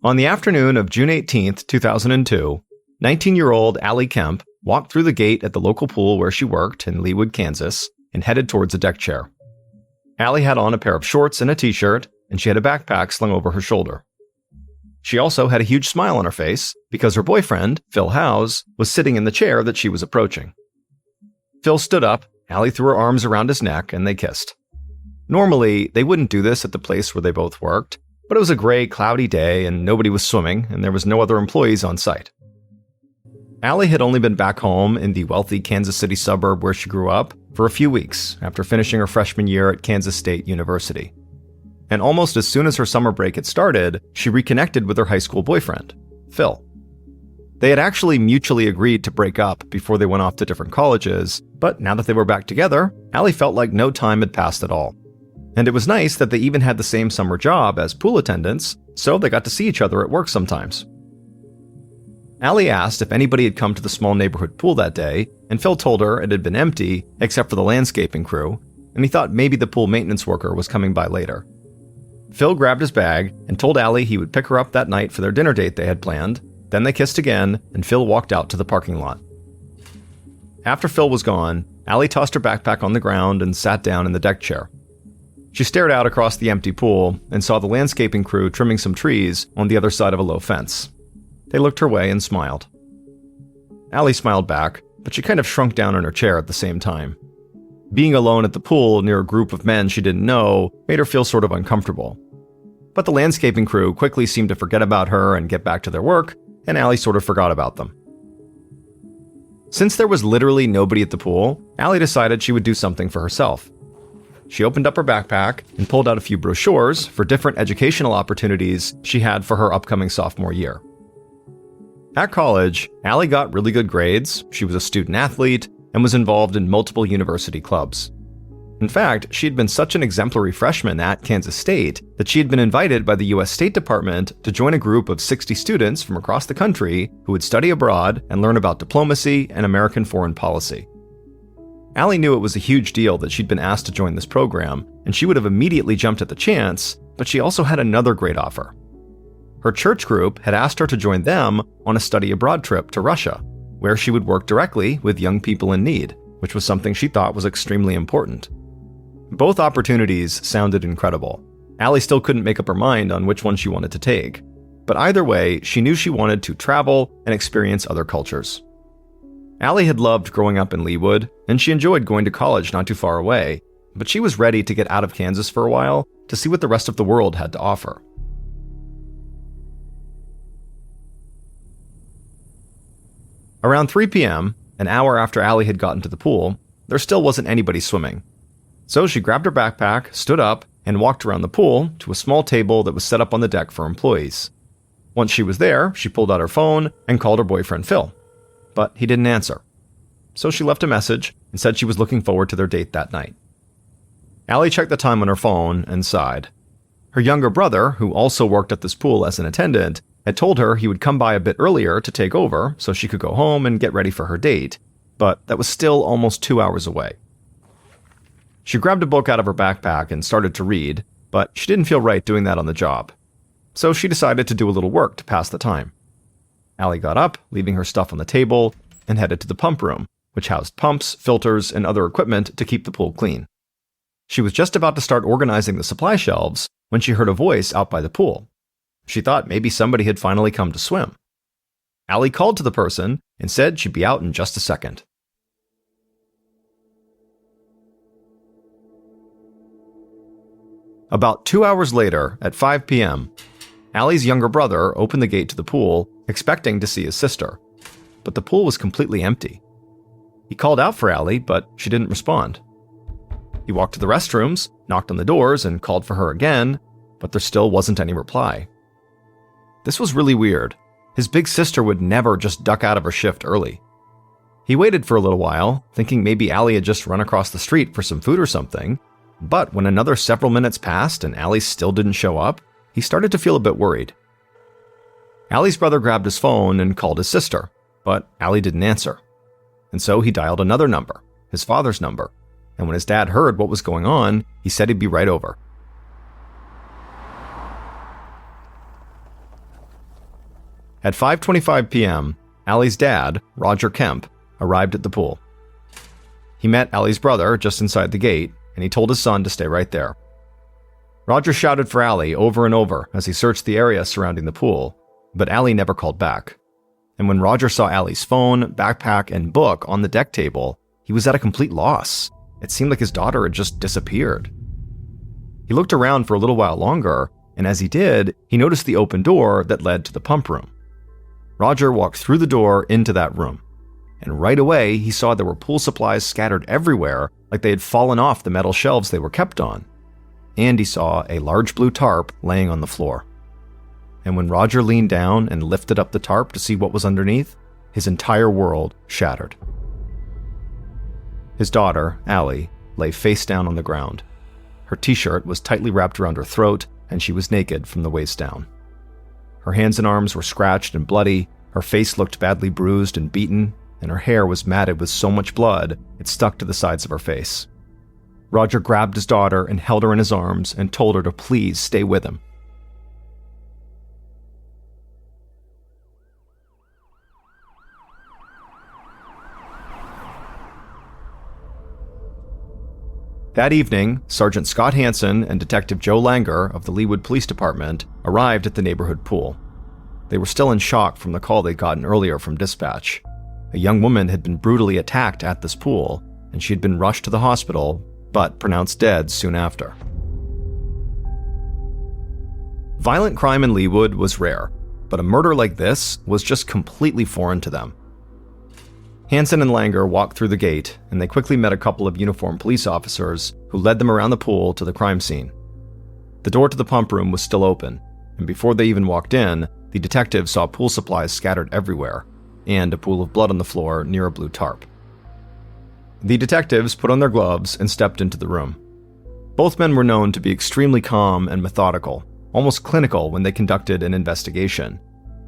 On the afternoon of June 18th, 2002, 19-year-old Allie Kemp walked through the gate at the local pool where she worked in Leawood, Kansas, and headed towards a deck chair. Allie had on a pair of shorts and a t-shirt, and she had a backpack slung over her shoulder. She also had a huge smile on her face because her boyfriend, Phil Howes, was sitting in the chair that she was approaching. Phil stood up, Allie threw her arms around his neck, and they kissed. Normally, they wouldn't do this at the place where they both worked, but it was a gray, cloudy day and nobody was swimming and there was no other employees on site. Allie had only been back home in the wealthy Kansas City suburb where she grew up for a few weeks after finishing her freshman year at Kansas State University. And almost as soon as her summer break had started, she reconnected with her high school boyfriend, Phil. They had actually mutually agreed to break up before they went off to different colleges, but now that they were back together, Allie felt like no time had passed at all. And it was nice that they even had the same summer job as pool attendants, so they got to see each other at work sometimes. Allie asked if anybody had come to the small neighborhood pool that day, and Phil told her it had been empty except for the landscaping crew, and he thought maybe the pool maintenance worker was coming by later. Phil grabbed his bag and told Allie he would pick her up that night for their dinner date they had planned. Then they kissed again, and Phil walked out to the parking lot. After Phil was gone, Allie tossed her backpack on the ground and sat down in the deck chair. She stared out across the empty pool and saw the landscaping crew trimming some trees on the other side of a low fence. They looked her way and smiled. Allie smiled back, but she kind of shrunk down in her chair at the same time. Being alone at the pool near a group of men she didn't know made her feel sort of uncomfortable. But the landscaping crew quickly seemed to forget about her and get back to their work, and Allie sort of forgot about them. Since there was literally nobody at the pool, Allie decided she would do something for herself. She opened up her backpack and pulled out a few brochures for different educational opportunities she had for her upcoming sophomore year. At college, Allie got really good grades, she was a student athlete, and was involved in multiple university clubs. In fact, she had been such an exemplary freshman at Kansas State that she had been invited by the U.S. State Department to join a group of 60 students from across the country who would study abroad and learn about diplomacy and American foreign policy. Allie knew it was a huge deal that she'd been asked to join this program, and she would have immediately jumped at the chance, but she also had another great offer. Her church group had asked her to join them on a study abroad trip to Russia, where she would work directly with young people in need, which was something she thought was extremely important. Both opportunities sounded incredible. Allie still couldn't make up her mind on which one she wanted to take, but either way, she knew she wanted to travel and experience other cultures. Allie had loved growing up in Leawood, and she enjoyed going to college not too far away, but she was ready to get out of Kansas for a while to see what the rest of the world had to offer. Around 3 p.m., an hour after Allie had gotten to the pool, there still wasn't anybody swimming. So she grabbed her backpack, stood up, and walked around the pool to a small table that was set up on the deck for employees. Once she was there, she pulled out her phone and called her boyfriend Phil. But he didn't answer. So she left a message and said she was looking forward to their date that night. Allie checked the time on her phone and sighed. Her younger brother, who also worked at this pool as an attendant, had told her he would come by a bit earlier to take over so she could go home and get ready for her date, but that was still almost 2 hours away. She grabbed a book out of her backpack and started to read, but she didn't feel right doing that on the job. So she decided to do a little work to pass the time. Allie got up, leaving her stuff on the table, and headed to the pump room, which housed pumps, filters, and other equipment to keep the pool clean. She was just about to start organizing the supply shelves when she heard a voice out by the pool. She thought maybe somebody had finally come to swim. Allie called to the person and said she'd be out in just a second. About 2 hours later, at 5 p.m., Allie's younger brother opened the gate to the pool, expecting to see his sister. But the pool was completely empty. He called out for Allie, but she didn't respond. He walked to the restrooms, knocked on the doors, and called for her again, but there still wasn't any reply. This was really weird. His big sister would never just duck out of her shift early. He waited for a little while, thinking maybe Allie had just run across the street for some food or something, but when another several minutes passed and Allie still didn't show up, he started to feel a bit worried. Allie's brother grabbed his phone and called his sister, but Allie didn't answer. And so he dialed another number, his father's number, and when his dad heard what was going on, he said he'd be right over. At 5:25 p.m., Allie's dad, Roger Kemp, arrived at the pool. He met Allie's brother just inside the gate, and he told his son to stay right there. Roger shouted for Allie over and over as he searched the area surrounding the pool, but Allie never called back. And when Roger saw Allie's phone, backpack, and book on the deck table, he was at a complete loss. It seemed like his daughter had just disappeared. He looked around for a little while longer, and as he did, he noticed the open door that led to the pump room. Roger walked through the door into that room, and right away he saw there were pool supplies scattered everywhere like they had fallen off the metal shelves they were kept on. And he saw a large blue tarp laying on the floor. And when Roger leaned down and lifted up the tarp to see what was underneath, his entire world shattered. His daughter, Allie, lay face down on the ground. Her t-shirt was tightly wrapped around her throat, and she was naked from the waist down. Her hands and arms were scratched and bloody, her face looked badly bruised and beaten, and her hair was matted with so much blood it stuck to the sides of her face. Roger grabbed his daughter and held her in his arms and told her to please stay with him. That evening, Sergeant Scott Hansen and Detective Joe Langer of the Leawood Police Department arrived at the neighborhood pool. They were still in shock from the call they'd gotten earlier from dispatch. A young woman had been brutally attacked at this pool, and she had been rushed to the hospital, but pronounced dead soon after. Violent crime in Leawood was rare, but a murder like this was just completely foreign to them. Hansen and Langer walked through the gate, and they quickly met a couple of uniformed police officers who led them around the pool to the crime scene. The door to the pump room was still open, and before they even walked in, the detectives saw pool supplies scattered everywhere, and a pool of blood on the floor near a blue tarp. The detectives put on their gloves and stepped into the room. Both men were known to be extremely calm and methodical, almost clinical when they conducted an investigation.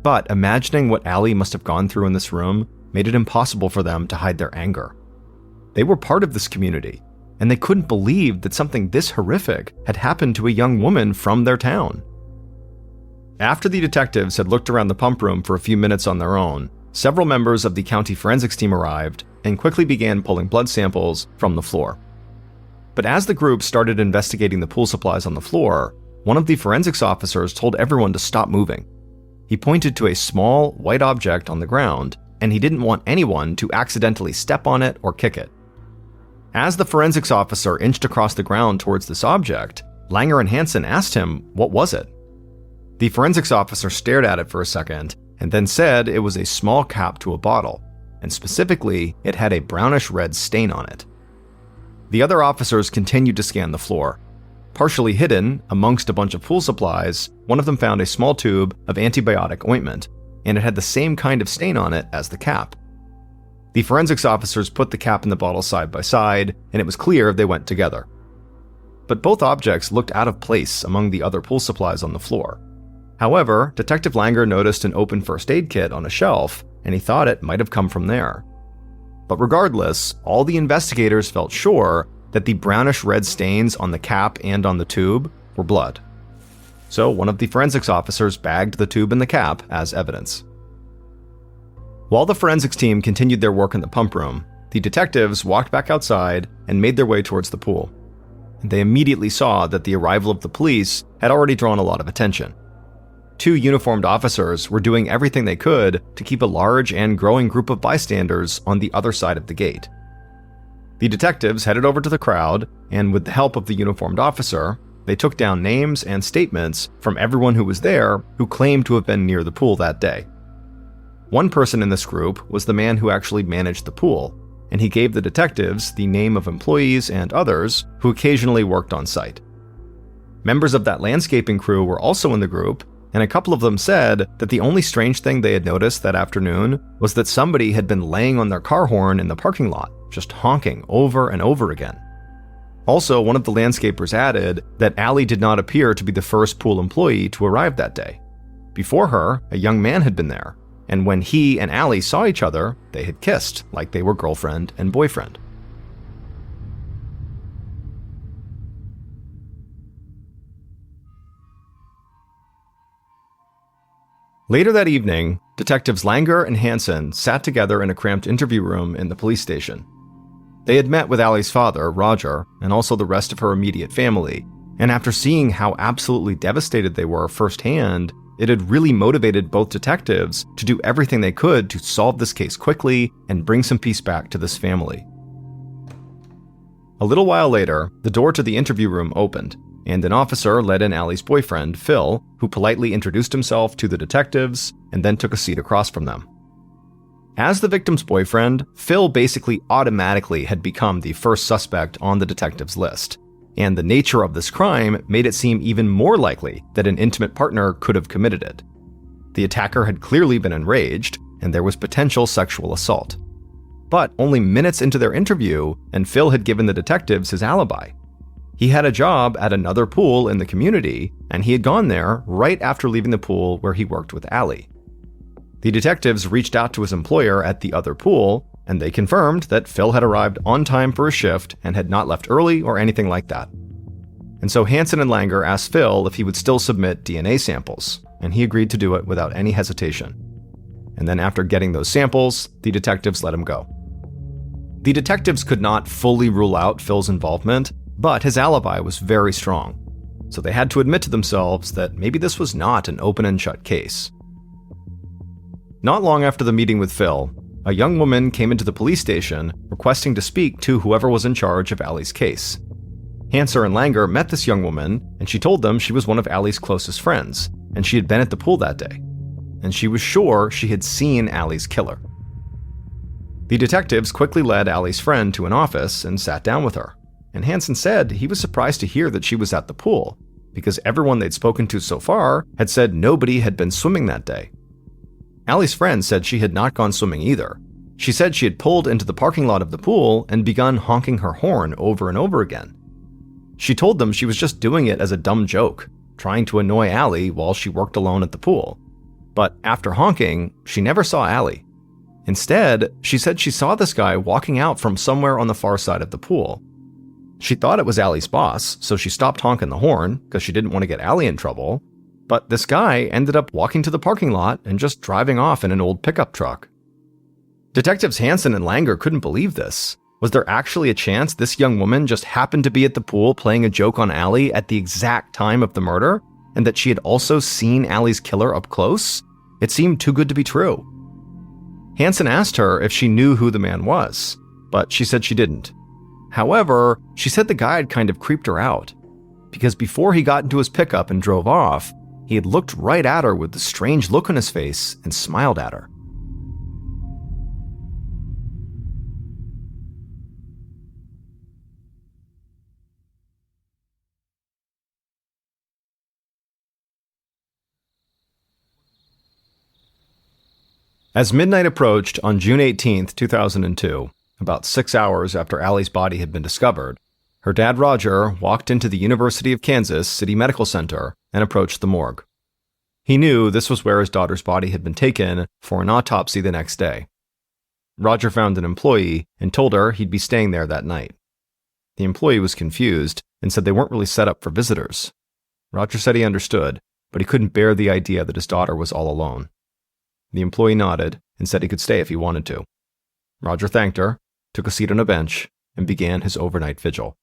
But imagining what Allie must have gone through in this room made it impossible for them to hide their anger. They were part of this community, and they couldn't believe that something this horrific had happened to a young woman from their town. After the detectives had looked around the pump room for a few minutes on their own, several members of the county forensics team arrived and quickly began pulling blood samples from the floor. But as the group started investigating the pool supplies on the floor, one of the forensics officers told everyone to stop moving. He pointed to a small, white object on the ground, and he didn't want anyone to accidentally step on it or kick it. As the forensics officer inched across the ground towards this object, Langer and Hansen asked him, what was it? The forensics officer stared at it for a second, and then said it was a small cap to a bottle, and specifically, it had a brownish-red stain on it. The other officers continued to scan the floor. Partially hidden, amongst a bunch of pool supplies, one of them found a small tube of antibiotic ointment, and it had the same kind of stain on it as the cap. The forensics officers put the cap and the bottle side by side, and it was clear they went together. But both objects looked out of place among the other pool supplies on the floor. However, Detective Langer noticed an open first aid kit on a shelf, and he thought it might have come from there. But regardless, all the investigators felt sure that the brownish-red stains on the cap and on the tube were blood. So one of the forensics officers bagged the tube and the cap as evidence. While the forensics team continued their work in the pump room, the detectives walked back outside and made their way towards the pool. They immediately saw that the arrival of the police had already drawn a lot of attention. 2 uniformed officers were doing everything they could to keep a large and growing group of bystanders on the other side of the gate. The detectives headed over to the crowd, and with the help of the uniformed officer, they took down names and statements from everyone who was there who claimed to have been near the pool that day. One person in this group was the man who actually managed the pool, and he gave the detectives the name of employees and others who occasionally worked on site. Members of that landscaping crew were also in the group, and a couple of them said that the only strange thing they had noticed that afternoon was that somebody had been laying on their car horn in the parking lot, just honking over and over again. Also, one of the landscapers added that Allie did not appear to be the first pool employee to arrive that day. Before her, a young man had been there, and when he and Allie saw each other, they had kissed like they were girlfriend and boyfriend. Later that evening, Detectives Langer and Hansen sat together in a cramped interview room in the police station. They had met with Allie's father, Roger, and also the rest of her immediate family, and after seeing how absolutely devastated they were firsthand, it had really motivated both detectives to do everything they could to solve this case quickly and bring some peace back to this family. A little while later, the door to the interview room opened, and an officer led in Allie's boyfriend, Phil, who politely introduced himself to the detectives and then took a seat across from them. As the victim's boyfriend, Phil basically automatically had become the first suspect on the detectives' list, and the nature of this crime made it seem even more likely that an intimate partner could have committed it. The attacker had clearly been enraged, and there was potential sexual assault. But only minutes into their interview, and Phil had given the detectives his alibi. He had a job at another pool in the community, and he had gone there right after leaving the pool where he worked with Allie. The detectives reached out to his employer at the other pool, and they confirmed that Phil had arrived on time for his shift and had not left early or anything like that. And so Hansen and Langer asked Phil if he would still submit DNA samples, and he agreed to do it without any hesitation. And then after getting those samples, the detectives let him go. The detectives could not fully rule out Phil's involvement, but his alibi was very strong, so they had to admit to themselves that maybe this was not an open and shut case. Not long after the meeting with Phil, a young woman came into the police station requesting to speak to whoever was in charge of Allie's case. Hansen and Langer met this young woman, and she told them she was one of Allie's closest friends, and she had been at the pool that day, and she was sure she had seen Allie's killer. The detectives quickly led Allie's friend to an office and sat down with her, and Hansen said he was surprised to hear that she was at the pool, because everyone they'd spoken to so far had said nobody had been swimming that day. Allie's friend said she had not gone swimming either. She said she had pulled into the parking lot of the pool and begun honking her horn over and over again. She told them she was just doing it as a dumb joke, trying to annoy Allie while she worked alone at the pool. But after honking, she never saw Allie. Instead, she said she saw this guy walking out from somewhere on the far side of the pool. She thought it was Allie's boss, so she stopped honking the horn because she didn't want to get Allie in trouble. But this guy ended up walking to the parking lot and just driving off in an old pickup truck. Detectives Hansen and Langer couldn't believe this. Was there actually a chance this young woman just happened to be at the pool playing a joke on Allie at the exact time of the murder, and that she had also seen Allie's killer up close? It seemed too good to be true. Hansen asked her if she knew who the man was, but she said she didn't. However, she said the guy had kind of creeped her out, because before he got into his pickup and drove off, he had looked right at her with a strange look on his face and smiled at her. As midnight approached on June 18, 2002, about 6 hours after Allie's body had been discovered, her dad Roger walked into the University of Kansas City Medical Center and approached the morgue. He knew this was where his daughter's body had been taken for an autopsy the next day. Roger found an employee and told her he'd be staying there that night. The employee was confused and said they weren't really set up for visitors. Roger said he understood, but he couldn't bear the idea that his daughter was all alone. The employee nodded and said he could stay if he wanted to. Roger thanked her, took a seat on a bench, and began his overnight vigil.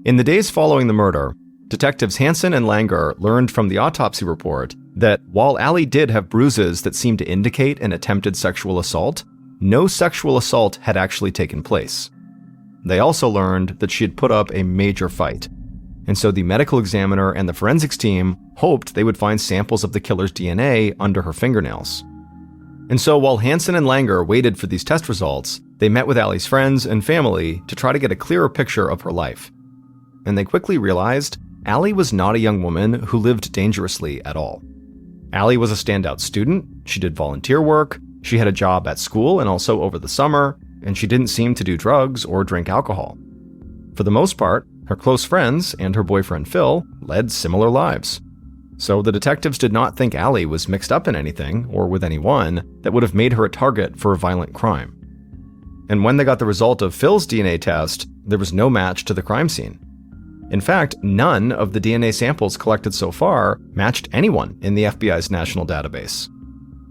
In the days following the murder, detectives Hansen and Langer learned from the autopsy report that while Allie did have bruises that seemed to indicate an attempted sexual assault, no sexual assault had actually taken place. They also learned that she had put up a major fight, and so the medical examiner and the forensics team hoped they would find samples of the killer's DNA under her fingernails. And so while Hansen and Langer waited for these test results, they met with Allie's friends and family to try to get a clearer picture of her life. And they quickly realized Allie was not a young woman who lived dangerously at all. Allie was a standout student, she did volunteer work, she had a job at school and also over the summer, and she didn't seem to do drugs or drink alcohol. For the most part, her close friends and her boyfriend Phil led similar lives. So the detectives did not think Allie was mixed up in anything or with anyone that would have made her a target for a violent crime. And when they got the result of Phil's DNA test, there was no match to the crime scene. In fact, none of the DNA samples collected so far matched anyone in the FBI's national database.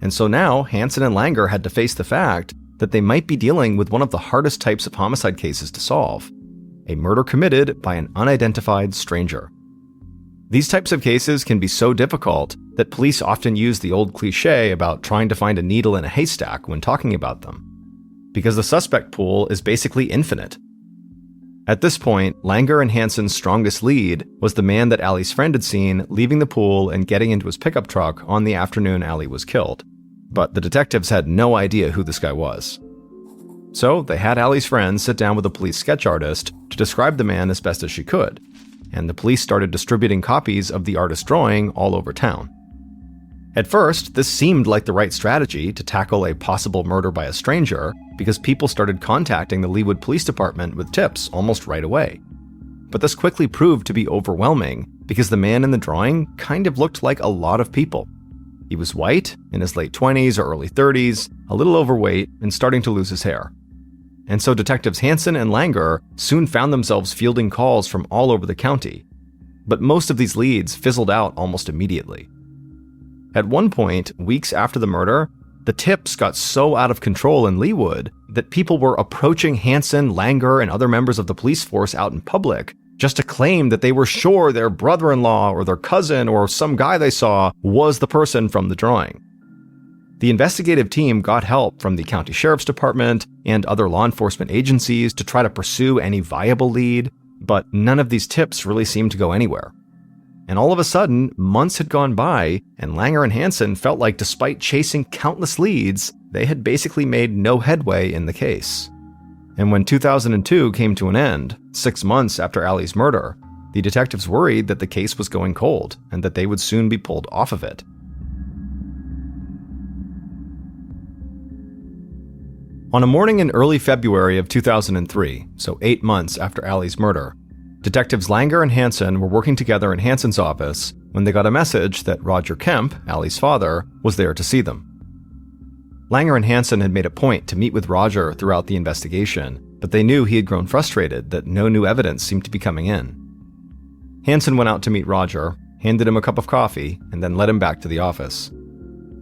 And so now, Hansen and Langer had to face the fact that they might be dealing with one of the hardest types of homicide cases to solve: a murder committed by an unidentified stranger. These types of cases can be so difficult that police often use the old cliché about trying to find a needle in a haystack when talking about them, because the suspect pool is basically infinite. At this point, Langer and Hansen's strongest lead was the man that Allie's friend had seen leaving the pool and getting into his pickup truck on the afternoon Allie was killed. But the detectives had no idea who this guy was. So they had Allie's friend sit down with a police sketch artist to describe the man as best as she could, and the police started distributing copies of the artist's drawing all over town. At first, this seemed like the right strategy to tackle a possible murder by a stranger because people started contacting the Leawood Police Department with tips almost right away. But this quickly proved to be overwhelming because the man in the drawing kind of looked like a lot of people. He was white, in his late 20s or early 30s, a little overweight, and starting to lose his hair. And so detectives Hansen and Langer soon found themselves fielding calls from all over the county. But most of these leads fizzled out almost immediately. At one point, weeks after the murder, the tips got so out of control in Leawood that people were approaching Hansen, Langer, and other members of the police force out in public just to claim that they were sure their brother-in-law or their cousin or some guy they saw was the person from the drawing. The investigative team got help from the county sheriff's department and other law enforcement agencies to try to pursue any viable lead, but none of these tips really seemed to go anywhere. And all of a sudden, months had gone by, and Langer and Hansen felt like despite chasing countless leads, they had basically made no headway in the case. And when 2002 came to an end, 6 months after Allie's murder, the detectives worried that the case was going cold and that they would soon be pulled off of it. On a morning in early February of 2003, so 8 months after Allie's murder, detectives Langer and Hansen were working together in Hansen's office when they got a message that Roger Kemp, Allie's father, was there to see them. Langer and Hansen had made a point to meet with Roger throughout the investigation, but they knew he had grown frustrated that no new evidence seemed to be coming in. Hansen went out to meet Roger, handed him a cup of coffee, and then led him back to the office.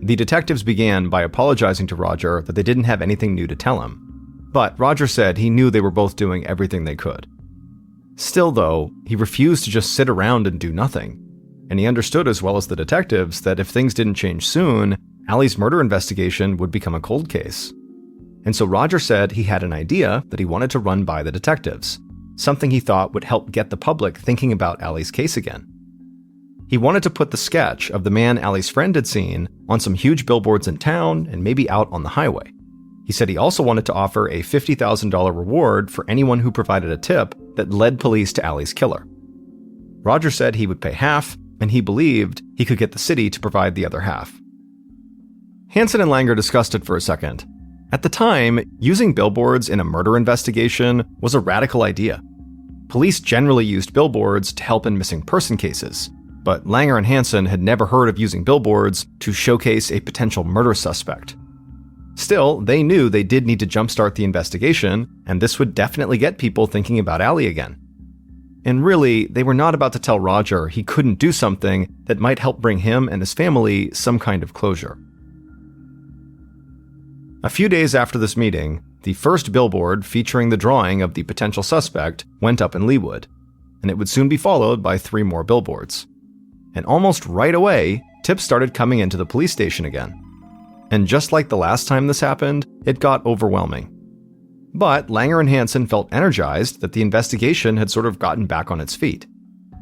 The detectives began by apologizing to Roger that they didn't have anything new to tell him, but Roger said he knew they were both doing everything they could. Still, though, he refused to just sit around and do nothing, and he understood as well as the detectives that if things didn't change soon, Allie's murder investigation would become a cold case. And so Roger said he had an idea that he wanted to run by the detectives, something he thought would help get the public thinking about Allie's case again. He wanted to put the sketch of the man Allie's friend had seen on some huge billboards in town and maybe out on the highway. He said he also wanted to offer a $50,000 reward for anyone who provided a tip that led police to Allie's killer. Roger said he would pay half, and he believed he could get the city to provide the other half. Hansen and Langer discussed it for a second. At the time, using billboards in a murder investigation was a radical idea. Police generally used billboards to help in missing person cases, but Langer and Hansen had never heard of using billboards to showcase a potential murder suspect. Still, they knew they did need to jumpstart the investigation, and this would definitely get people thinking about Allie again. And really, they were not about to tell Roger he couldn't do something that might help bring him and his family some kind of closure. A few days after this meeting, the first billboard featuring the drawing of the potential suspect went up in Leawood, and it would soon be followed by 3 more billboards. And almost right away, tips started coming into the police station again. And just like the last time this happened, it got overwhelming. But Langer and Hansen felt energized that the investigation had sort of gotten back on its feet.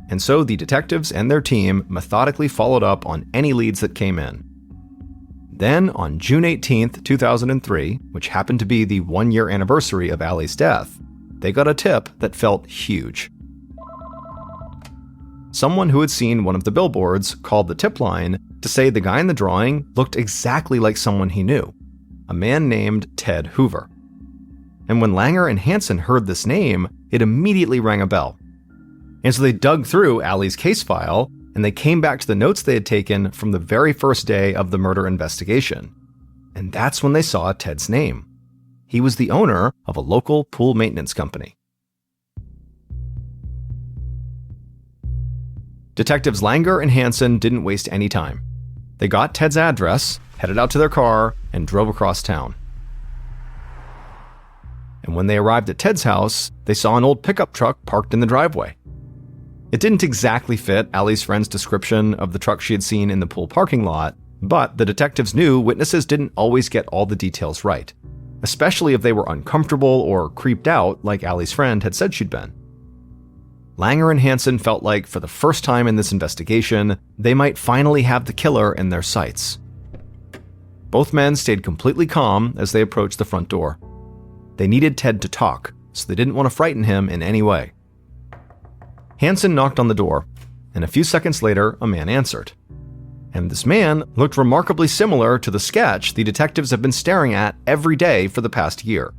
And so the detectives and their team methodically followed up on any leads that came in. Then, on June 18th, 2003, which happened to be the 1-year anniversary of Allie's death, they got a tip that felt huge. Someone who had seen one of the billboards called the tip line to say the guy in the drawing looked exactly like someone he knew, a man named Ted Hoover. And when Langer and Hansen heard this name, it immediately rang a bell. And so they dug through Allie's case file, and they came back to the notes they had taken from the very first day of the murder investigation. And that's when they saw Ted's name. He was the owner of a local pool maintenance company. Detectives Langer and Hansen didn't waste any time. They got Ted's address, headed out to their car, and drove across town. And when they arrived at Ted's house, they saw an old pickup truck parked in the driveway. It didn't exactly fit Allie's friend's description of the truck she had seen in the pool parking lot, but the detectives knew witnesses didn't always get all the details right, especially if they were uncomfortable or creeped out like Allie's friend had said she'd been. Langer and Hansen felt like, for the first time in this investigation, they might finally have the killer in their sights. Both men stayed completely calm as they approached the front door. They needed Ted to talk, so they didn't want to frighten him in any way. Hansen knocked on the door, and a few seconds later, a man answered. And this man looked remarkably similar to the sketch the detectives have been staring at every day for the past year.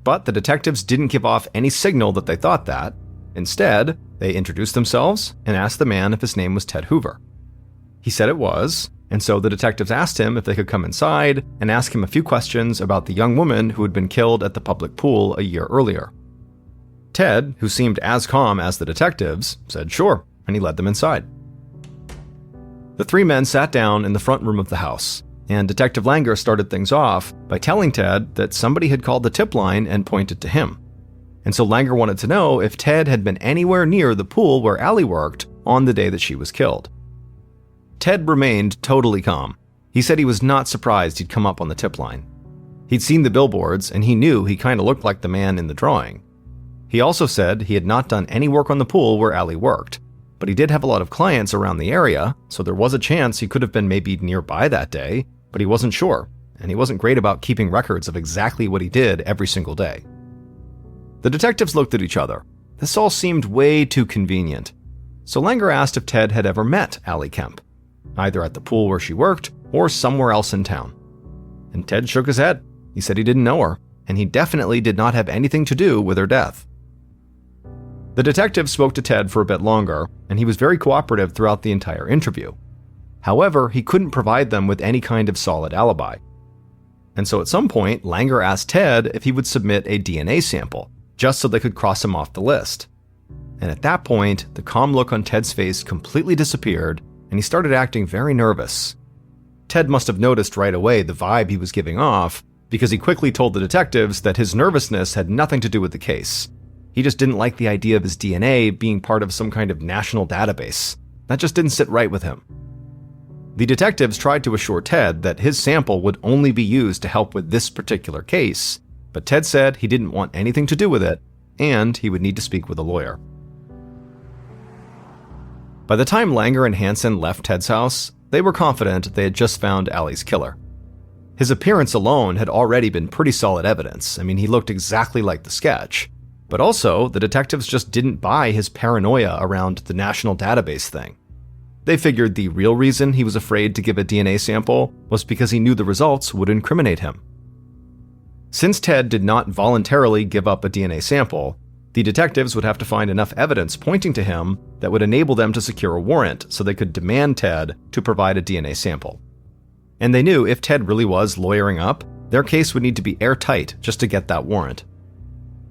But the detectives didn't give off any signal that they thought that. Instead, they introduced themselves and asked the man if his name was Ted Hoover. He said it was, and so the detectives asked him if they could come inside and ask him a few questions about the young woman who had been killed at the public pool a year earlier. Ted, who seemed as calm as the detectives, said sure, and he led them inside. The three men sat down in the front room of the house, and Detective Langer started things off by telling Ted that somebody had called the tip line and pointed to him. And so Langer wanted to know if Ted had been anywhere near the pool where Allie worked on the day that she was killed. Ted remained totally calm. He said he was not surprised he'd come up on the tip line. He'd seen the billboards, and he knew he kind of looked like the man in the drawing. He also said he had not done any work on the pool where Allie worked, but he did have a lot of clients around the area, so there was a chance he could have been maybe nearby that day, but he wasn't sure, and he wasn't great about keeping records of exactly what he did every single day. The detectives looked at each other. This all seemed way too convenient. So Langer asked if Ted had ever met Allie Kemp, either at the pool where she worked or somewhere else in town. And Ted shook his head. He said he didn't know her, and he definitely did not have anything to do with her death. The detective spoke to Ted for a bit longer, and he was very cooperative throughout the entire interview. However, he couldn't provide them with any kind of solid alibi. And so at some point, Langer asked Ted if he would submit a DNA sample, just so they could cross him off the list. And at that point, the calm look on Ted's face completely disappeared, and he started acting very nervous. Ted must have noticed right away the vibe he was giving off, because he quickly told the detectives that his nervousness had nothing to do with the case. He just didn't like the idea of his DNA being part of some kind of national database. That just didn't sit right with him. The detectives tried to assure Ted that his sample would only be used to help with this particular case, but Ted said he didn't want anything to do with it, and he would need to speak with a lawyer. By the time Langer and Hansen left Ted's house, they were confident they had just found Allie's killer. His appearance alone had already been pretty solid evidence. I mean, he looked exactly like the sketch. But also, the detectives just didn't buy his paranoia around the national database thing. They figured the real reason he was afraid to give a DNA sample was because he knew the results would incriminate him. Since Ted did not voluntarily give up a DNA sample, the detectives would have to find enough evidence pointing to him that would enable them to secure a warrant so they could demand Ted to provide a DNA sample. And they knew if Ted really was lawyering up, their case would need to be airtight just to get that warrant.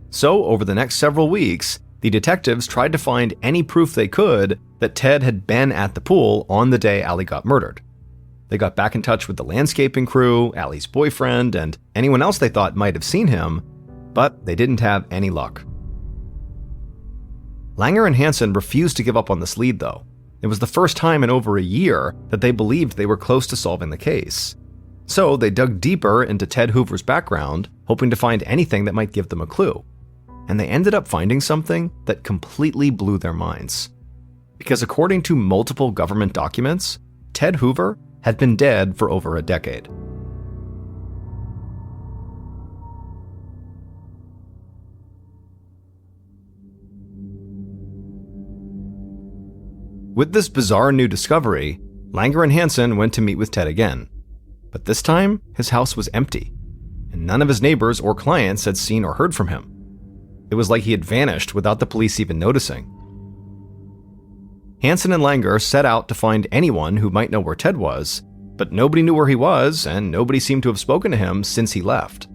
So, over the next several weeks, the detectives tried to find any proof they could that Ted had been at the pool on the day Allie got murdered. They got back in touch with the landscaping crew, Allie's boyfriend, and anyone else they thought might have seen him, but they didn't have any luck. Langer and Hansen refused to give up on this lead, though. It was the first time in over a year that they believed they were close to solving the case. So they dug deeper into Ted Hoover's background, hoping to find anything that might give them a clue. And they ended up finding something that completely blew their minds. Because according to multiple government documents, Ted Hoover had been dead for over a decade. With this bizarre new discovery, Langer and Hansen went to meet with Ted again. But this time, his house was empty, and none of his neighbors or clients had seen or heard from him. It was like he had vanished without the police even noticing. Hansen and Langer set out to find anyone who might know where Ted was, but nobody knew where he was, and nobody seemed to have spoken to him since he left.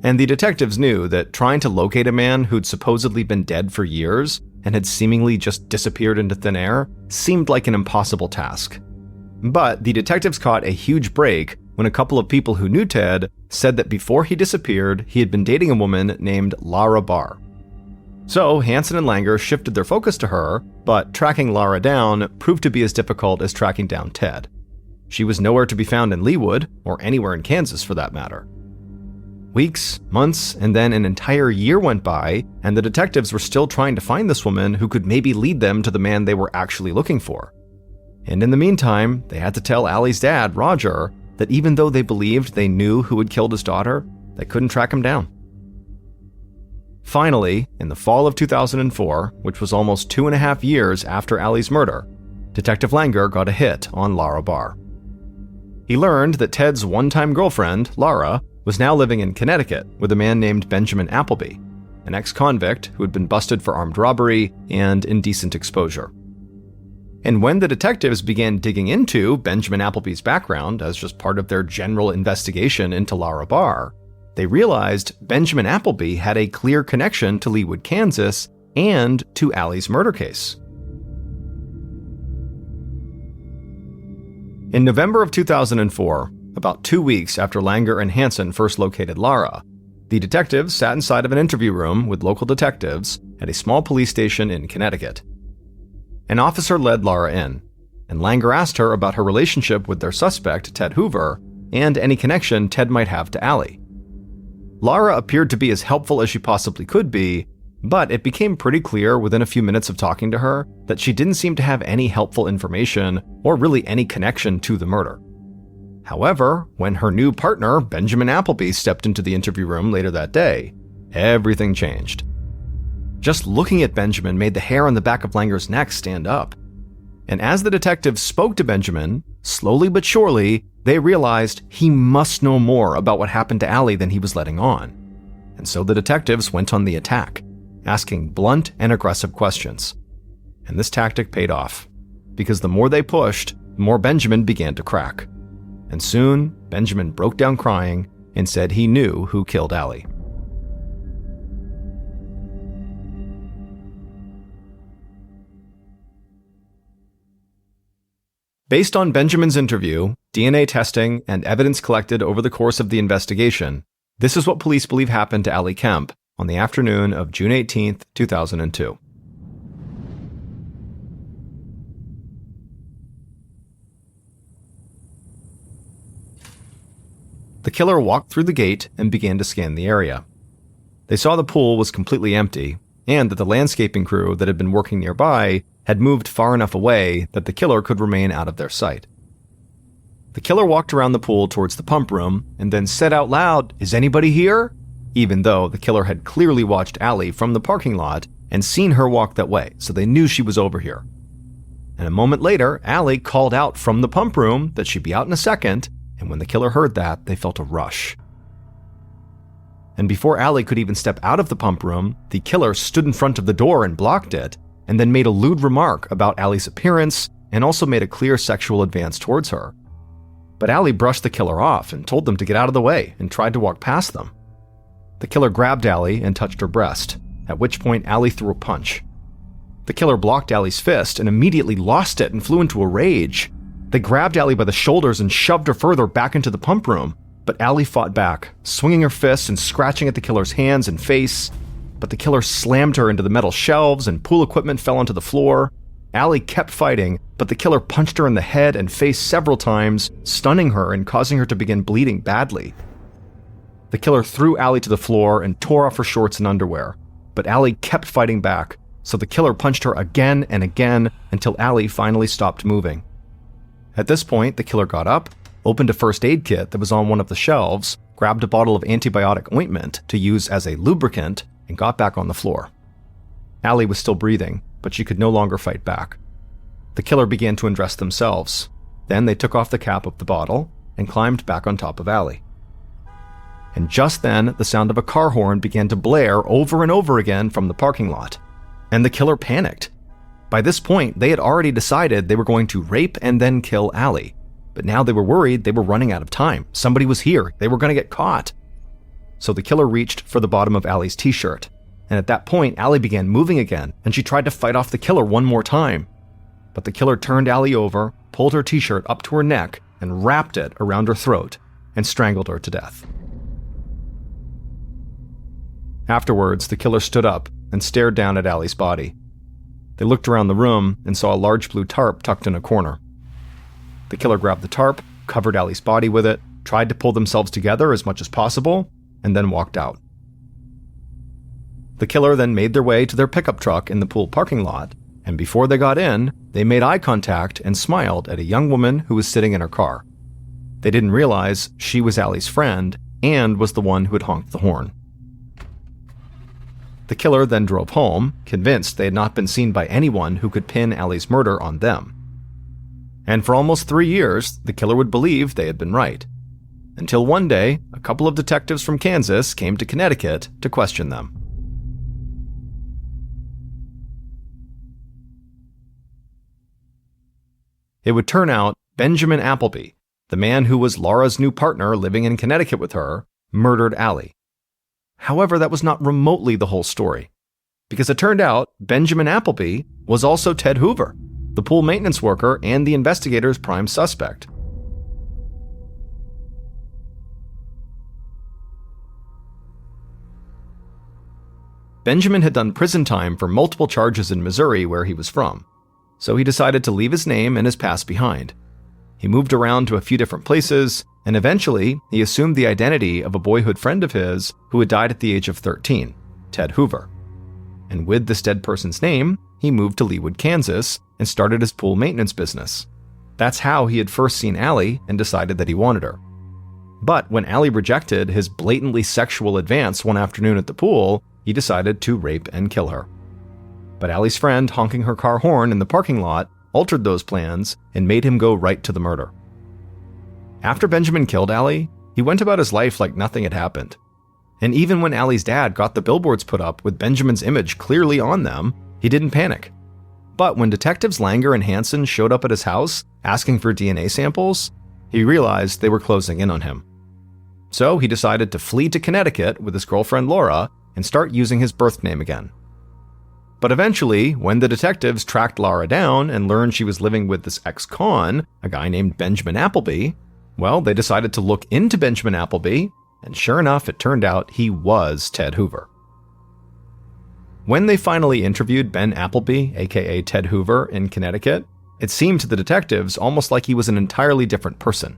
And the detectives knew that trying to locate a man who'd supposedly been dead for years and had seemingly just disappeared into thin air seemed like an impossible task. But the detectives caught a huge break when a couple of people who knew Ted said that before he disappeared, he had been dating a woman named Lara Barr. So Hansen and Langer shifted their focus to her, but tracking Lara down proved to be as difficult as tracking down Ted. She was nowhere to be found in Leawood, or anywhere in Kansas for that matter. Weeks, months, and then an entire year went by, and the detectives were still trying to find this woman who could maybe lead them to the man they were actually looking for. And in the meantime, they had to tell Allie's dad, Roger, that even though they believed they knew who had killed his daughter, they couldn't track him down. Finally, in the fall of 2004, which was almost 2.5 years after Allie's murder, Detective Langer got a hit on Lara Barr. He learned that Ted's one-time girlfriend, Lara, was now living in Connecticut with a man named Benjamin Appleby, an ex-convict who had been busted for armed robbery and indecent exposure. And when the detectives began digging into Benjamin Appleby's background as just part of their general investigation into Lara Barr, they realized Benjamin Appleby had a clear connection to Leawood, Kansas, and to Allie's murder case. In November of 2004, about 2 weeks after Langer and Hansen first located Lara, the detectives sat inside of an interview room with local detectives at a small police station in Connecticut. An officer led Lara in, and Langer asked her about her relationship with their suspect, Ted Hoover, and any connection Ted might have to Allie. Lara appeared to be as helpful as she possibly could be, but it became pretty clear within a few minutes of talking to her that she didn't seem to have any helpful information or really any connection to the murder. However, when her new partner, Benjamin Appleby, stepped into the interview room later that day, everything changed. Just looking at Benjamin made the hair on the back of Langer's neck stand up. And as the detectives spoke to Benjamin, slowly but surely, they realized he must know more about what happened to Allie than he was letting on. And so the detectives went on the attack, asking blunt and aggressive questions. And this tactic paid off, because the more they pushed, the more Benjamin began to crack. And soon, Benjamin broke down crying and said he knew who killed Allie. Based on Benjamin's interview, DNA testing, and evidence collected over the course of the investigation, this is what police believe happened to Allie Kemp on the afternoon of June 18, 2002. The killer walked through the gate and began to scan the area. They saw the pool was completely empty, and that the landscaping crew that had been working nearby had moved far enough away that the killer could remain out of their sight. The killer walked around the pool towards the pump room and then said out loud, "Is anybody here?" Even though the killer had clearly watched Allie from the parking lot and seen her walk that way, so they knew she was over here. And a moment later, Allie called out from the pump room that she'd be out in a second, and when the killer heard that, they felt a rush. And before Allie could even step out of the pump room, the killer stood in front of the door and blocked it, and then made a lewd remark about Allie's appearance and also made a clear sexual advance towards her. But Allie brushed the killer off and told them to get out of the way and tried to walk past them. The killer grabbed Allie and touched her breast, at which point Allie threw a punch. The killer blocked Allie's fist and immediately lost it and flew into a rage. They grabbed Allie by the shoulders and shoved her further back into the pump room, but Allie fought back, swinging her fists and scratching at the killer's hands and face. But the killer slammed her into the metal shelves and pool equipment fell onto the floor. Allie kept fighting, but the killer punched her in the head and face several times, stunning her and causing her to begin bleeding badly. The killer threw Allie to the floor and tore off her shorts and underwear, but Allie kept fighting back, so the killer punched her again and again until Allie finally stopped moving. At this point, the killer got up, opened a first aid kit that was on one of the shelves, grabbed a bottle of antibiotic ointment to use as a lubricant, and got back on the floor. Allie was still breathing, but she could no longer fight back. The killer began to undress themselves. Then they took off the cap of the bottle and climbed back on top of Allie. And just then, the sound of a car horn began to blare over and over again from the parking lot. And the killer panicked. By this point, they had already decided they were going to rape and then kill Allie. But now they were worried they were running out of time. Somebody was here. They were going to get caught. So the killer reached for the bottom of Allie's t-shirt and at that point, Allie began moving again, and she tried to fight off the killer one more time. But the killer turned Allie over, pulled her t-shirt up to her neck, and wrapped it around her throat, and strangled her to death. Afterwards, the killer stood up and stared down at Allie's body. They looked around the room and saw a large blue tarp tucked in a corner. The killer grabbed the tarp, covered Allie's body with it, tried to pull themselves together as much as possible, and then walked out. The killer then made their way to their pickup truck in the pool parking lot, and before they got in, they made eye contact and smiled at a young woman who was sitting in her car. They didn't realize she was Allie's friend and was the one who had honked the horn. The killer then drove home, convinced they had not been seen by anyone who could pin Allie's murder on them. And for almost 3 years, the killer would believe they had been right. Until one day, a couple of detectives from Kansas came to Connecticut to question them. It would turn out Benjamin Appleby, the man who was Laura's new partner living in Connecticut with her, murdered Allie. However, that was not remotely the whole story, because it turned out Benjamin Appleby was also Ted Hoover, the pool maintenance worker and the investigator's prime suspect. Benjamin had done prison time for multiple charges in Missouri where he was from, so he decided to leave his name and his past behind. He moved around to a few different places, and eventually he assumed the identity of a boyhood friend of his who had died at the age of 13, Ted Hoover. And with this dead person's name, he moved to Leawood, Kansas, and started his pool maintenance business. That's how he had first seen Allie and decided that he wanted her. But when Allie rejected his blatantly sexual advance one afternoon at the pool, he decided to rape and kill her. But Allie's friend honking her car horn in the parking lot altered those plans and made him go right to the murder. After Benjamin killed Allie, he went about his life like nothing had happened. And even when Allie's dad got the billboards put up with Benjamin's image clearly on them, he didn't panic. But when detectives Langer and Hansen showed up at his house asking for DNA samples, he realized they were closing in on him. So he decided to flee to Connecticut with his girlfriend Laura and start using his birth name again. But eventually, when the detectives tracked Laura down and learned she was living with this ex-con, a guy named Benjamin Appleby, well, they decided to look into Benjamin Appleby, and sure enough, it turned out he was Ted Hoover. When they finally interviewed Ben Appleby, aka Ted Hoover, in Connecticut, it seemed to the detectives almost like he was an entirely different person.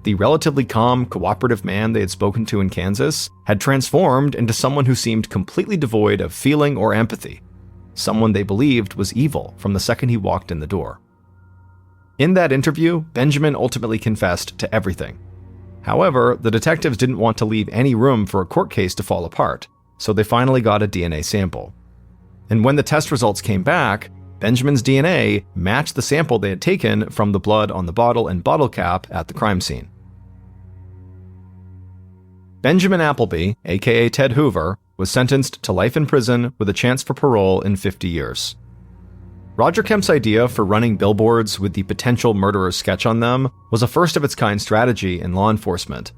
The relatively calm, cooperative man they had spoken to in Kansas had transformed into someone who seemed completely devoid of feeling or empathy, someone they believed was evil from the second he walked in the door. In that interview, Benjamin ultimately confessed to everything. However, the detectives didn't want to leave any room for a court case to fall apart, so they finally got a DNA sample. And when the test results came back, Benjamin's DNA matched the sample they had taken from the blood on the bottle and bottle cap at the crime scene. Benjamin Appleby, aka Ted Hoover, was sentenced to life in prison with a chance for parole in 50 years. Roger Kemp's idea for running billboards with the potential murderer's sketch on them was a first-of-its-kind strategy in law enforcement.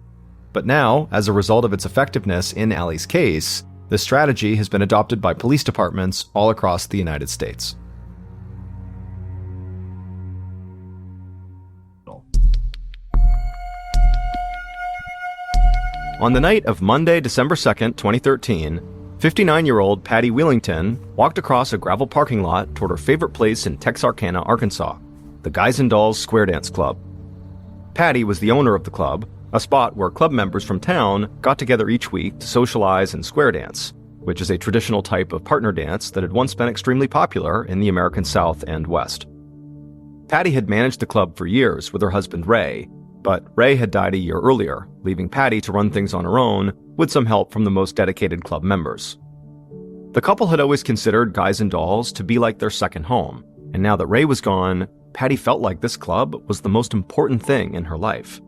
But now, as a result of its effectiveness in Allie's case, this strategy has been adopted by police departments all across the United States. On the night of Monday, December 2nd, 2013, 59-year-old Patty Wheelington walked across a gravel parking lot toward her favorite place in Texarkana, Arkansas, the Guys and Dolls Square Dance Club. Patty was the owner of the club, a spot where club members from town got together each week to socialize and square dance, which is a traditional type of partner dance that had once been extremely popular in the American South and West. Patty had managed the club for years with her husband Ray, but Ray had died a year earlier, leaving Patty to run things on her own with some help from the most dedicated club members. The couple had always considered Guys and Dolls to be like their second home, and now that Ray was gone, Patty felt like this club was the most important thing in her life.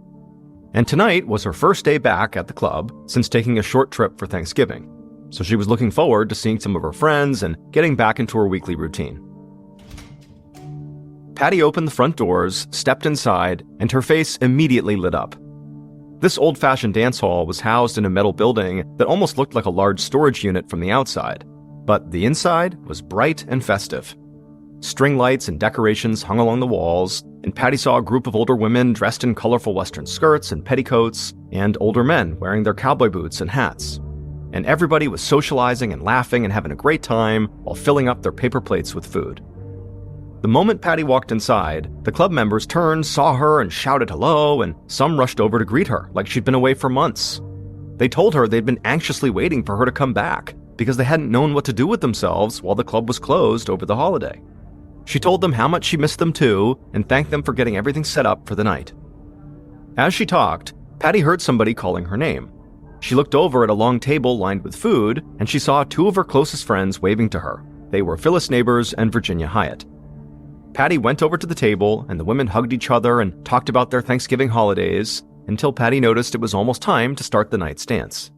And tonight was her first day back at the club since taking a short trip for Thanksgiving, so she was looking forward to seeing some of her friends and getting back into her weekly routine. Patty opened the front doors, stepped inside, and her face immediately lit up. This old-fashioned dance hall was housed in a metal building that almost looked like a large storage unit from the outside, but the inside was bright and festive. String lights and decorations hung along the walls, and Patty saw a group of older women dressed in colorful western skirts and petticoats, and older men wearing their cowboy boots and hats. And everybody was socializing and laughing and having a great time while filling up their paper plates with food. The moment Patty walked inside, the club members turned, saw her, and shouted hello, and some rushed over to greet her like she'd been away for months. They told her they'd been anxiously waiting for her to come back because they hadn't known what to do with themselves while the club was closed over the holiday. She told them how much she missed them too and thanked them for getting everything set up for the night. As she talked, Patty heard somebody calling her name. She looked over at a long table lined with food, and she saw two of her closest friends waving to her. They were Phyllis Neighbors and Virginia Hyatt. Patty went over to the table, and the women hugged each other and talked about their Thanksgiving holidays until Patty noticed it was almost time to start the night's dance.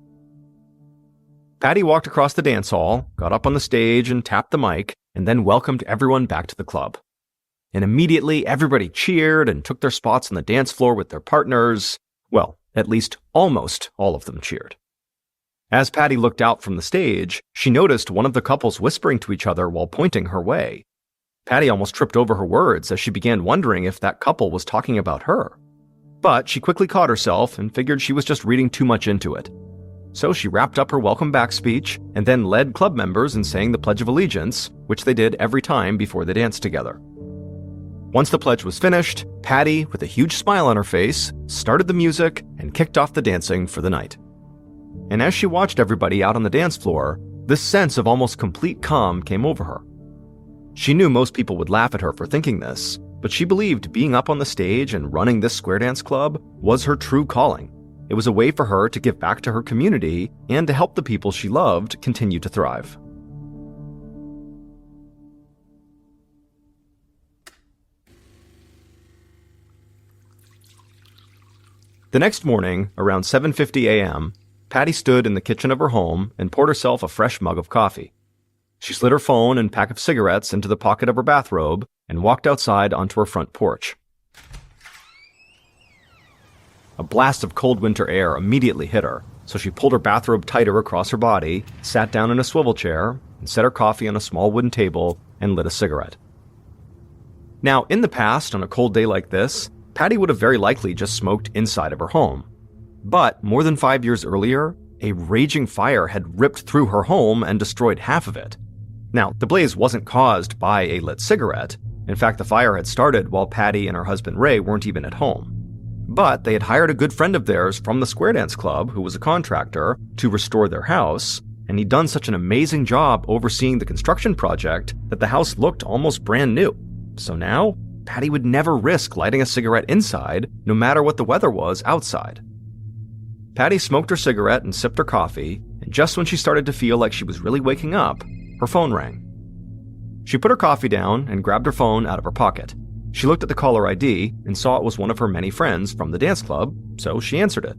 Patty walked across the dance hall, got up on the stage and tapped the mic, and then welcomed everyone back to the club. And immediately, everybody cheered and took their spots on the dance floor with their partners. Well, at least almost all of them cheered. As Patty looked out from the stage, she noticed one of the couples whispering to each other while pointing her way. Patty almost tripped over her words as she began wondering if that couple was talking about her. But she quickly caught herself and figured she was just reading too much into it. So she wrapped up her welcome back speech and then led club members in saying the Pledge of Allegiance, which they did every time before they danced together. Once the pledge was finished, Patty, with a huge smile on her face, started the music and kicked off the dancing for the night. And as she watched everybody out on the dance floor, this sense of almost complete calm came over her. She knew most people would laugh at her for thinking this, but she believed being up on the stage and running this square dance club was her true calling. It was a way for her to give back to her community and to help the people she loved continue to thrive. The next morning, around 7:50 a.m., Patty stood in the kitchen of her home and poured herself a fresh mug of coffee. She slid her phone and pack of cigarettes into the pocket of her bathrobe and walked outside onto her front porch. A blast of cold winter air immediately hit her, so she pulled her bathrobe tighter across her body, sat down in a swivel chair, and set her coffee on a small wooden table and lit a cigarette. Now, in the past, on a cold day like this, Patty would have very likely just smoked inside of her home. But more than 5 years earlier, a raging fire had ripped through her home and destroyed half of it. Now, the blaze wasn't caused by a lit cigarette. In fact, the fire had started while Patty and her husband Ray weren't even at home. But they had hired a good friend of theirs from the Square Dance Club, who was a contractor, to restore their house, and he'd done such an amazing job overseeing the construction project that the house looked almost brand new. So now, Patty would never risk lighting a cigarette inside, no matter what the weather was outside. Patty smoked her cigarette and sipped her coffee, and just when she started to feel like she was really waking up, her phone rang. She put her coffee down and grabbed her phone out of her pocket. She looked at the caller ID and saw it was one of her many friends from the dance club, so she answered it.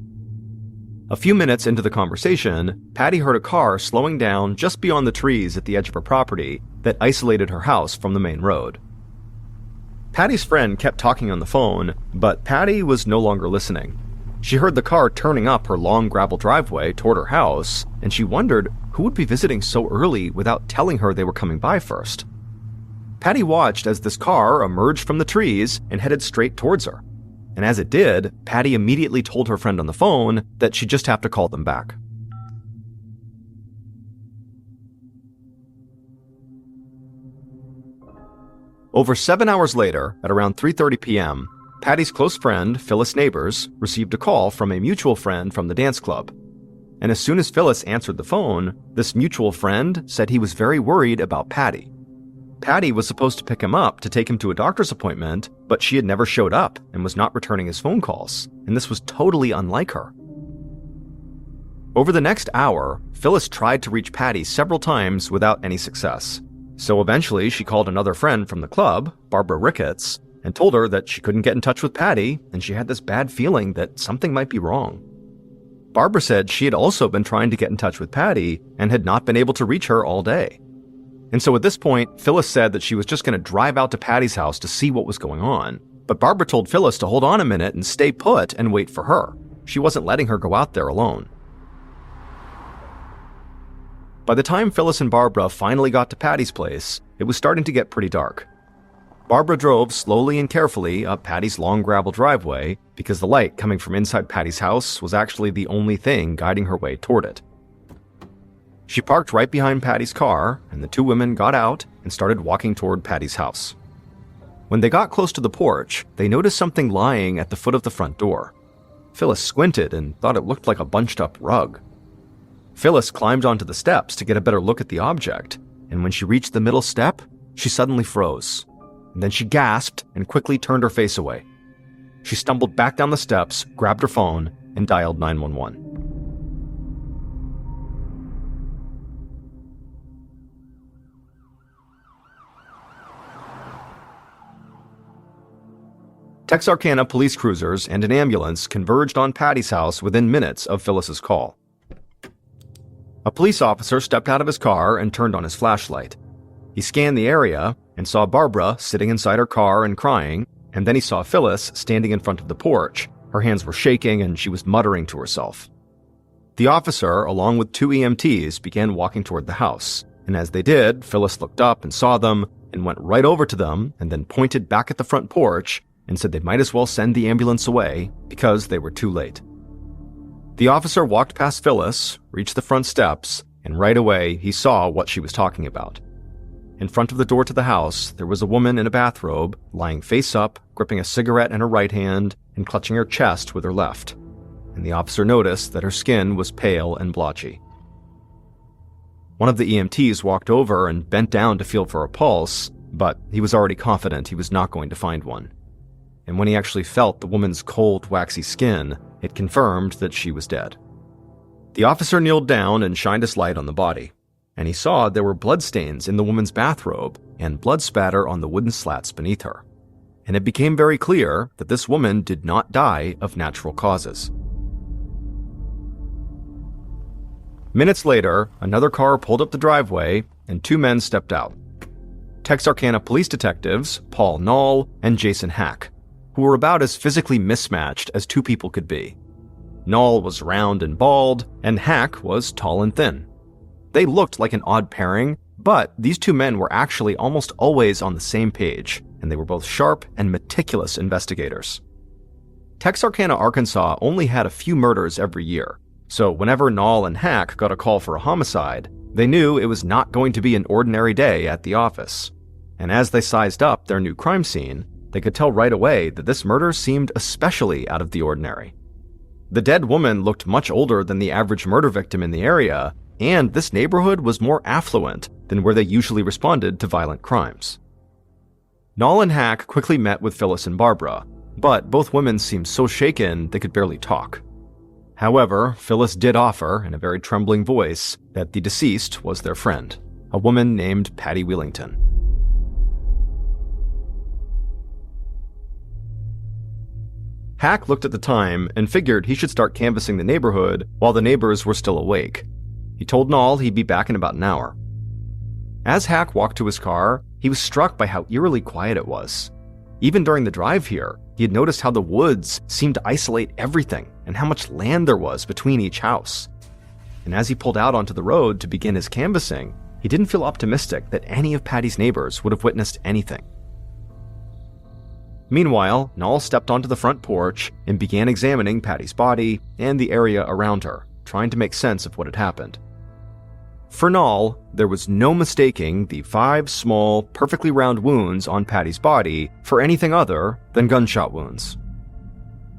A few minutes into the conversation, Patty heard a car slowing down just beyond the trees at the edge of her property that isolated her house from the main road. Patty's friend kept talking on the phone, but Patty was no longer listening. She heard the car turning up her long gravel driveway toward her house, and she wondered who would be visiting so early without telling her they were coming by first. Patty watched as this car emerged from the trees and headed straight towards her. And as it did, Patty immediately told her friend on the phone that she'd just have to call them back. Over 7 hours later, at around 3:30 p.m., Patty's close friend, Phyllis Neighbors, received a call from a mutual friend from the dance club. And as soon as Phyllis answered the phone, this mutual friend said he was very worried about Patty. Patty was supposed to pick him up to take him to a doctor's appointment, but she had never showed up and was not returning his phone calls, and this was totally unlike her. Over the next hour, Phyllis tried to reach Patty several times without any success. So eventually she called another friend from the club, Barbara Ricketts, and told her that she couldn't get in touch with Patty and she had this bad feeling that something might be wrong. Barbara said she had also been trying to get in touch with Patty and had not been able to reach her all day. And so at this point, Phyllis said that she was just going to drive out to Patty's house to see what was going on. But Barbara told Phyllis to hold on a minute and stay put and wait for her. she wasn't letting her go out there alone. By the time Phyllis and Barbara finally got to Patty's place, it was starting to get pretty dark. Barbara drove slowly and carefully up Patty's long gravel driveway because the light coming from inside Patty's house was actually the only thing guiding her way toward it. She parked right behind Patty's car, and the two women got out and started walking toward Patty's house. When they got close to the porch, they noticed something lying at the foot of the front door. Phyllis squinted and thought it looked like a bunched-up rug. Phyllis climbed onto the steps to get a better look at the object, and when she reached the middle step, she suddenly froze. And then she gasped and quickly turned her face away. She stumbled back down the steps, grabbed her phone, and dialed 911. Texarkana police cruisers and an ambulance converged on Patty's house within minutes of Phyllis's call. A police officer stepped out of his car and turned on his flashlight. He scanned the area and saw Barbara sitting inside her car and crying, and then he saw Phyllis standing in front of the porch. Her hands were shaking and she was muttering to herself. The officer, along with two EMTs, began walking toward the house, and as they did, Phyllis looked up and saw them and went right over to them and then pointed back at the front porch and said they might as well send the ambulance away because they were too late. The officer walked past Phyllis, reached the front steps, and right away he saw what she was talking about. In front of the door to the house, there was a woman in a bathrobe, lying face up, gripping a cigarette in her right hand and clutching her chest with her left. And the officer noticed that her skin was pale and blotchy. One of the EMTs walked over and bent down to feel for a pulse, but he was already confident he was not going to find one. And when he actually felt the woman's cold, waxy skin, it confirmed that she was dead. The officer kneeled down and shined his light on the body, and he saw there were bloodstains in the woman's bathrobe and blood spatter on the wooden slats beneath her. And it became very clear that this woman did not die of natural causes. Minutes later, another car pulled up the driveway and two men stepped out. Texarkana police detectives, Paul Knoll and Jason Hack, who were about as physically mismatched as two people could be. Knoll was round and bald, and Hack was tall and thin. They looked like an odd pairing, but these two men were actually almost always on the same page, and they were both sharp and meticulous investigators. Texarkana, Arkansas only had a few murders every year, so whenever Knoll and Hack got a call for a homicide, they knew it was not going to be an ordinary day at the office. And as they sized up their new crime scene, they could tell right away that this murder seemed especially out of the ordinary. The dead woman looked much older than the average murder victim in the area, and this neighborhood was more affluent than where they usually responded to violent crimes. Knoll and Hack quickly met with Phyllis and Barbara, but both women seemed so shaken they could barely talk. However, Phyllis did offer, in a very trembling voice, that the deceased was their friend, a woman named Patty Wheelington. Hack looked at the time and figured he should start canvassing the neighborhood while the neighbors were still awake. He told Knoll he'd be back in about an hour. As Hack walked to his car, he was struck by how eerily quiet it was. Even during the drive here, he had noticed how the woods seemed to isolate everything and how much land there was between each house. And as he pulled out onto the road to begin his canvassing, he didn't feel optimistic that any of Patty's neighbors would have witnessed anything. Meanwhile, Knoll stepped onto the front porch and began examining Patty's body and the area around her, trying to make sense of what had happened. For Knoll, there was no mistaking the 5 small, perfectly round wounds on Patty's body for anything other than gunshot wounds.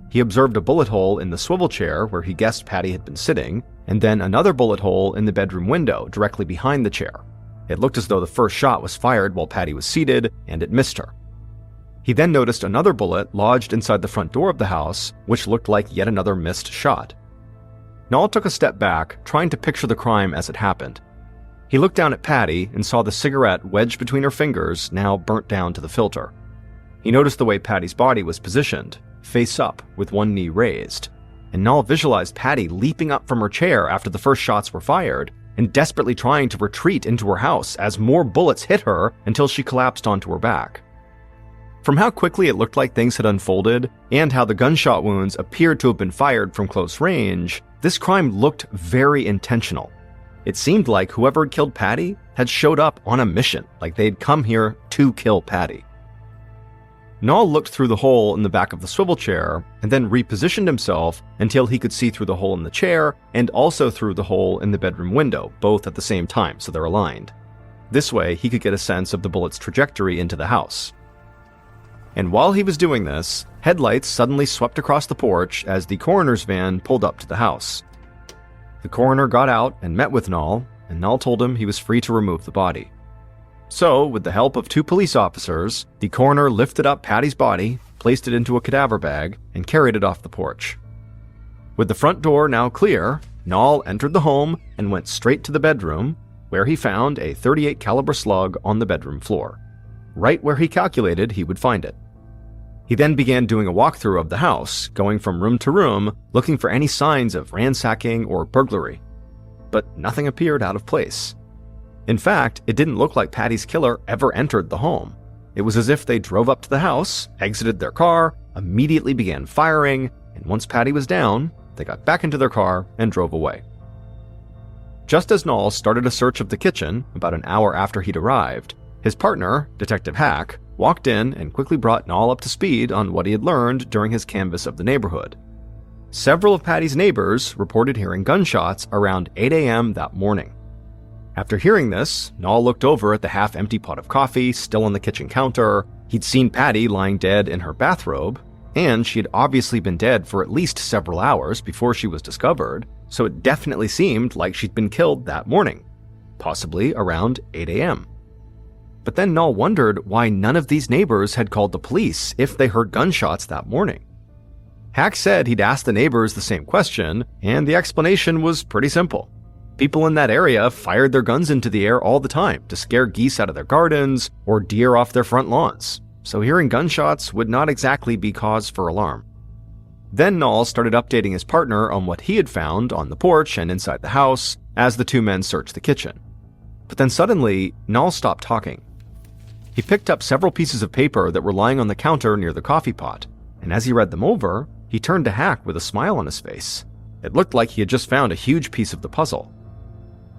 He observed a bullet hole in the swivel chair where he guessed Patty had been sitting, and then another bullet hole in the bedroom window directly behind the chair. It looked as though the first shot was fired while Patty was seated, and it missed her. He then noticed another bullet lodged inside the front door of the house, which looked like yet another missed shot. Knoll took a step back, trying to picture the crime as it happened. He looked down at Patty and saw the cigarette wedged between her fingers, now burnt down to the filter. He noticed the way Patty's body was positioned, face up with one knee raised, and Knoll visualized Patty leaping up from her chair after the first shots were fired and desperately trying to retreat into her house as more bullets hit her until she collapsed onto her back. From how quickly it looked like things had unfolded, and how the gunshot wounds appeared to have been fired from close range, this crime looked very intentional. It seemed like whoever had killed Patty had showed up on a mission, like they'd come here to kill Patty. Nall looked through the hole in the back of the swivel chair and then repositioned himself until he could see through the hole in the chair and also through the hole in the bedroom window, both at the same time, so they're aligned. This way, he could get a sense of the bullet's trajectory into the house. And while he was doing this, headlights suddenly swept across the porch as the coroner's van pulled up to the house. The coroner got out and met with Nall, and Nall told him he was free to remove the body. So, with the help of 2 police officers, the coroner lifted up Patty's body, placed it into a cadaver bag, and carried it off the porch. With the front door now clear, Nall entered the home and went straight to the bedroom, where he found a .38 caliber slug on the bedroom floor, right where he calculated he would find it. He then began doing a walkthrough of the house, going from room to room, looking for any signs of ransacking or burglary. But nothing appeared out of place. In fact, it didn't look like Patty's killer ever entered the home. It was as if they drove up to the house, exited their car, immediately began firing, and once Patty was down, they got back into their car and drove away. Just as Nall started a search of the kitchen, about an hour after he'd arrived, his partner, Detective Hack, walked in and quickly brought Nall up to speed on what he had learned during his canvass of the neighborhood. Several of Patty's neighbors reported hearing gunshots around 8 a.m. that morning. After hearing this, Nall looked over at the half-empty pot of coffee still on the kitchen counter. He'd seen Patty lying dead in her bathrobe, and she had obviously been dead for at least several hours before she was discovered, so it definitely seemed like she'd been killed that morning, possibly around 8 a.m. But then Nall wondered why none of these neighbors had called the police if they heard gunshots that morning. Hack said he'd asked the neighbors the same question, and the explanation was pretty simple. People in that area fired their guns into the air all the time to scare geese out of their gardens or deer off their front lawns, so hearing gunshots would not exactly be cause for alarm. Then Nall started updating his partner on what he had found on the porch and inside the house as the 2 men searched the kitchen. But then suddenly, Nall stopped talking. He picked up several pieces of paper that were lying on the counter near the coffee pot, and as he read them over, he turned to Hack with a smile on his face. It looked like he had just found a huge piece of the puzzle.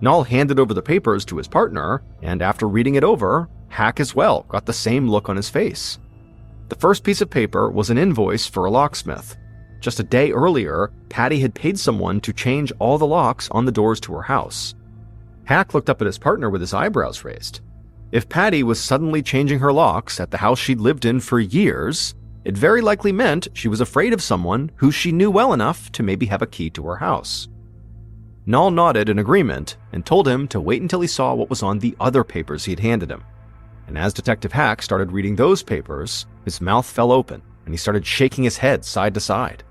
Nall handed over the papers to his partner, and after reading it over, Hack as well got the same look on his face. The first piece of paper was an invoice for a locksmith. Just a day earlier, Patty had paid someone to change all the locks on the doors to her house. Hack looked up at his partner with his eyebrows raised. If Patty was suddenly changing her locks at the house she'd lived in for years, it very likely meant she was afraid of someone who she knew well enough to maybe have a key to her house. Nall nodded in agreement and told him to wait until he saw what was on the other papers he had handed him. And as Detective Hack started reading those papers, his mouth fell open and he started shaking his head side to side,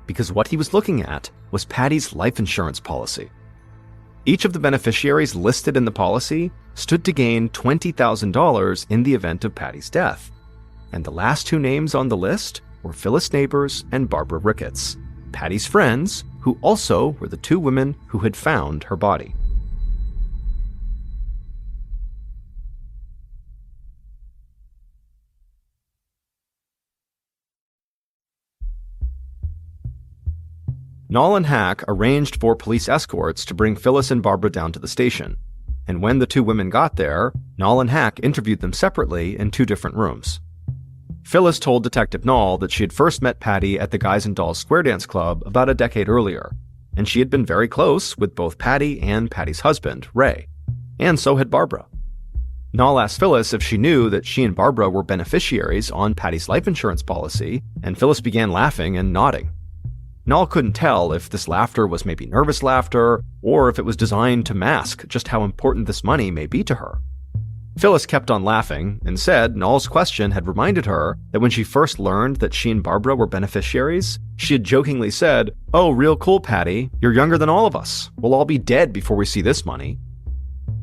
because what he was looking at was Patty's life insurance policy. Each of the beneficiaries listed in the policy stood to gain $20,000 in the event of Patty's death, and the last 2 names on the list were Phyllis Neighbors and Barbara Ricketts, Patty's friends, who also were the 2 women who had found her body. Nall and Hack arranged for police escorts to bring Phyllis and Barbara down to the station, and when the 2 women got there, Nall and Hack interviewed them separately in 2 different rooms. Phyllis told Detective Nall that she had first met Patty at the Guys and Dolls Square Dance Club about a decade earlier, and she had been very close with both Patty and Patty's husband, Ray, and so had Barbara. Nall asked Phyllis if she knew that she and Barbara were beneficiaries on Patty's life insurance policy, and Phyllis began laughing and nodding. Nall couldn't tell if this laughter was maybe nervous laughter, or if it was designed to mask just how important this money may be to her. Phyllis kept on laughing and said Nall's question had reminded her that when she first learned that she and Barbara were beneficiaries, she had jokingly said, "Oh, real cool, Patty. You're younger than all of us. We'll all be dead before we see this money."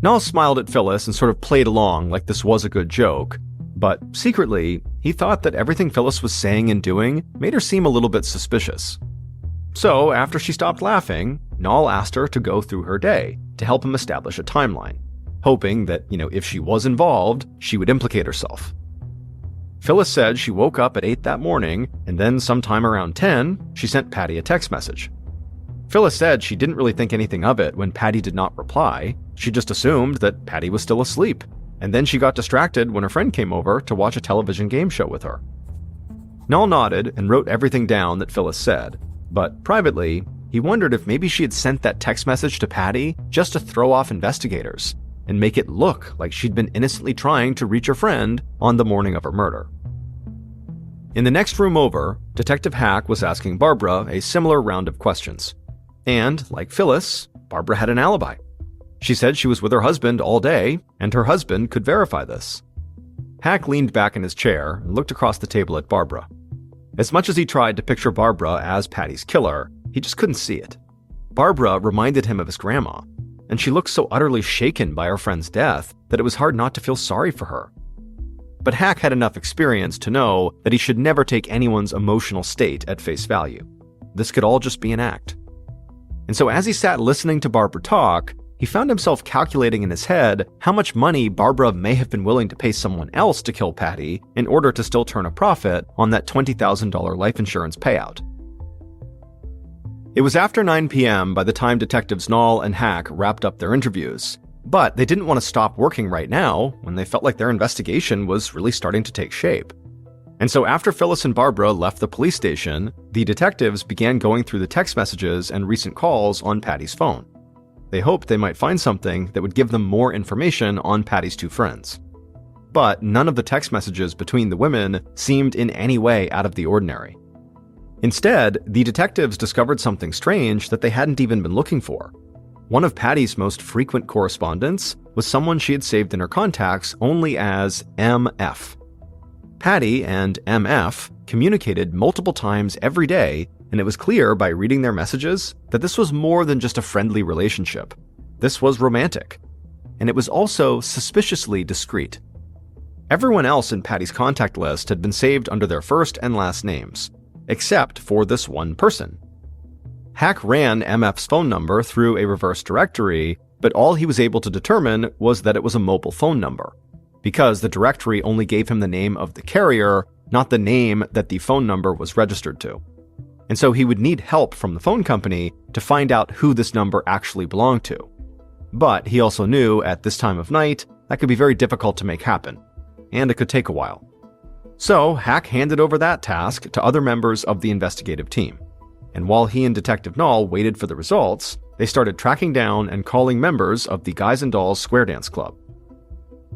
Nall smiled at Phyllis and sort of played along like this was a good joke, but secretly, he thought that everything Phyllis was saying and doing made her seem a little bit suspicious. So, after she stopped laughing, Nall asked her to go through her day to help him establish a timeline, hoping that, if she was involved, she would implicate herself. Phyllis said she woke up at 8 that morning, and then sometime around 10, she sent Patty a text message. Phyllis said she didn't really think anything of it when Patty did not reply. She just assumed that Patty was still asleep, and then she got distracted when her friend came over to watch a television game show with her. Noll nodded and wrote everything down that Phyllis said, but privately, he wondered if maybe she had sent that text message to Patty just to throw off investigators and make it look like she'd been innocently trying to reach her friend on the morning of her murder. In the next room over, Detective Hack was asking Barbara a similar round of questions. And, like Phyllis, Barbara had an alibi. She said she was with her husband all day, and her husband could verify this. Hack leaned back in his chair and looked across the table at Barbara. As much as he tried to picture Barbara as Patty's killer, he just couldn't see it. Barbara reminded him of his grandma, and she looked so utterly shaken by her friend's death that it was hard not to feel sorry for her. But Hack had enough experience to know that he should never take anyone's emotional state at face value. This could all just be an act. And so as he sat listening to Barbara talk, he found himself calculating in his head how much money Barbara may have been willing to pay someone else to kill Patty in order to still turn a profit on that $20,000 life insurance payout. It was after 9 p.m. by the time Detectives Noll and Hack wrapped up their interviews, but they didn't want to stop working right now when they felt like their investigation was really starting to take shape. And so after Phyllis and Barbara left the police station, the detectives began going through the text messages and recent calls on Patty's phone. They hoped they might find something that would give them more information on Patty's two friends. But none of the text messages between the women seemed in any way out of the ordinary. Instead, the detectives discovered something strange that they hadn't even been looking for. One of Patty's most frequent correspondents was someone she had saved in her contacts only as MF. Patty and MF communicated multiple times every day, and it was clear by reading their messages that this was more than just a friendly relationship. This was romantic. And it was also suspiciously discreet. Everyone else in Patty's contact list had been saved under their first and last names, except for this one person. Hack ran MF's phone number through a reverse directory, but all he was able to determine was that it was a mobile phone number, because the directory only gave him the name of the carrier, not the name that the phone number was registered to. And so he would need help from the phone company to find out who this number actually belonged to. But he also knew at this time of night that could be very difficult to make happen, and it could take a while. So Hack handed over that task to other members of the investigative team. And while he and Detective Noll waited for the results, they started tracking down and calling members of the Guys and Dolls Square Dance Club.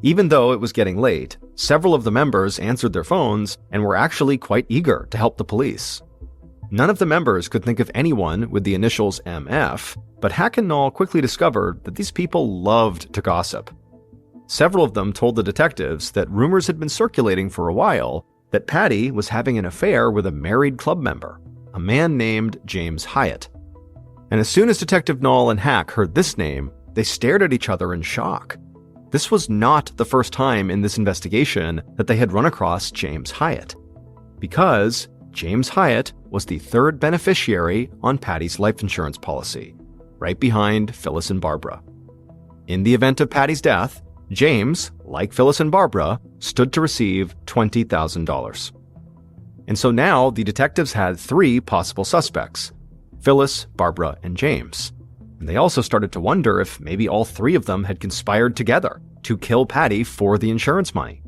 Even though it was getting late, several of the members answered their phones and were actually quite eager to help the police. None of the members could think of anyone with the initials MF, but Hack and Noll quickly discovered that these people loved to gossip. Several of them told the detectives that rumors had been circulating for a while that Patty was having an affair with a married club member, a man named James Hyatt. And as soon as Detective Noll and Hack heard this name, they stared at each other in shock. This was not the first time in this investigation that they had run across James Hyatt, because James Hyatt was the third beneficiary on Patty's life insurance policy, right behind Phyllis and Barbara. In the event of Patty's death, James, like Phyllis and Barbara, stood to receive $20,000. And so now the detectives had three possible suspects: Phyllis, Barbara, and James. And they also started to wonder if maybe all three of them had conspired together to kill Patty for the insurance money.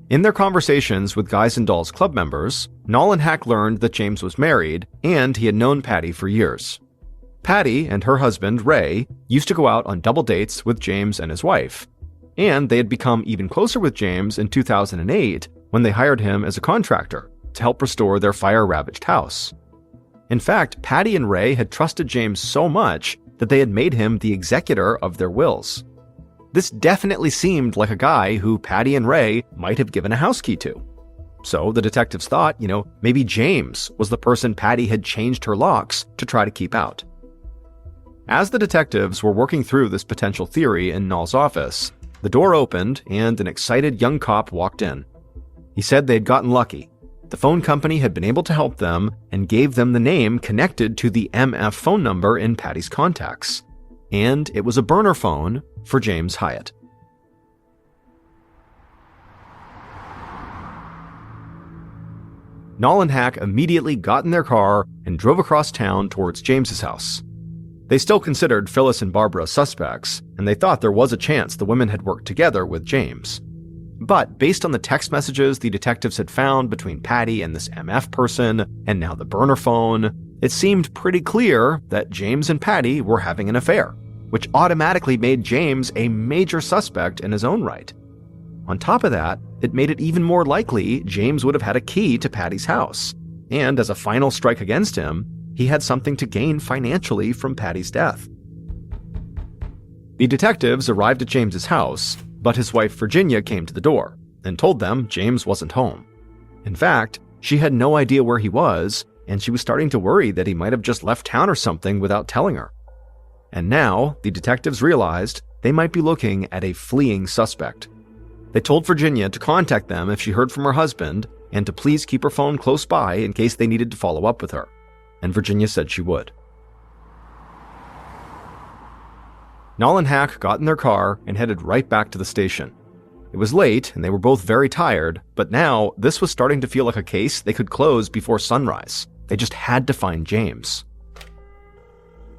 In their conversations with Guys and Dolls Club members, Noll and Hack learned that James was married and he had known Patty for years. Patty and her husband, Ray, used to go out on double dates with James and his wife, and they had become even closer with James in 2008 when they hired him as a contractor to help restore their fire-ravaged house. In fact, Patty and Ray had trusted James so much that they had made him the executor of their wills. This definitely seemed like a guy who Patty and Ray might have given a house key to. So the detectives thought, maybe James was the person Patty had changed her locks to try to keep out. As the detectives were working through this potential theory in Noll's office, the door opened and an excited young cop walked in. He said they had gotten lucky. The phone company had been able to help them and gave them the name connected to the MF phone number in Patty's contacts. And it was a burner phone for James Hyatt. Noll and Hack immediately got in their car and drove across town towards James's house. They still considered Phyllis and Barbara suspects, and they thought there was a chance the women had worked together with James. But based on the text messages the detectives had found between Patty and this MF person, and now the burner phone, it seemed pretty clear that James and Patty were having an affair, which automatically made James a major suspect in his own right. On top of that, it made it even more likely James would have had a key to Patty's house, and as a final strike against him, he had something to gain financially from Patty's death. The detectives arrived at James's house, but his wife Virginia came to the door and told them James wasn't home. In fact, she had no idea where he was, and she was starting to worry that he might have just left town or something without telling her. And now, the detectives realized they might be looking at a fleeing suspect. They told Virginia to contact them if she heard from her husband and to please keep her phone close by in case they needed to follow up with her. And Virginia said she would. Noll and Hack got in their car and headed right back to the station. It was late and they were both very tired, but now this was starting to feel like a case they could close before sunrise. They just had to find James.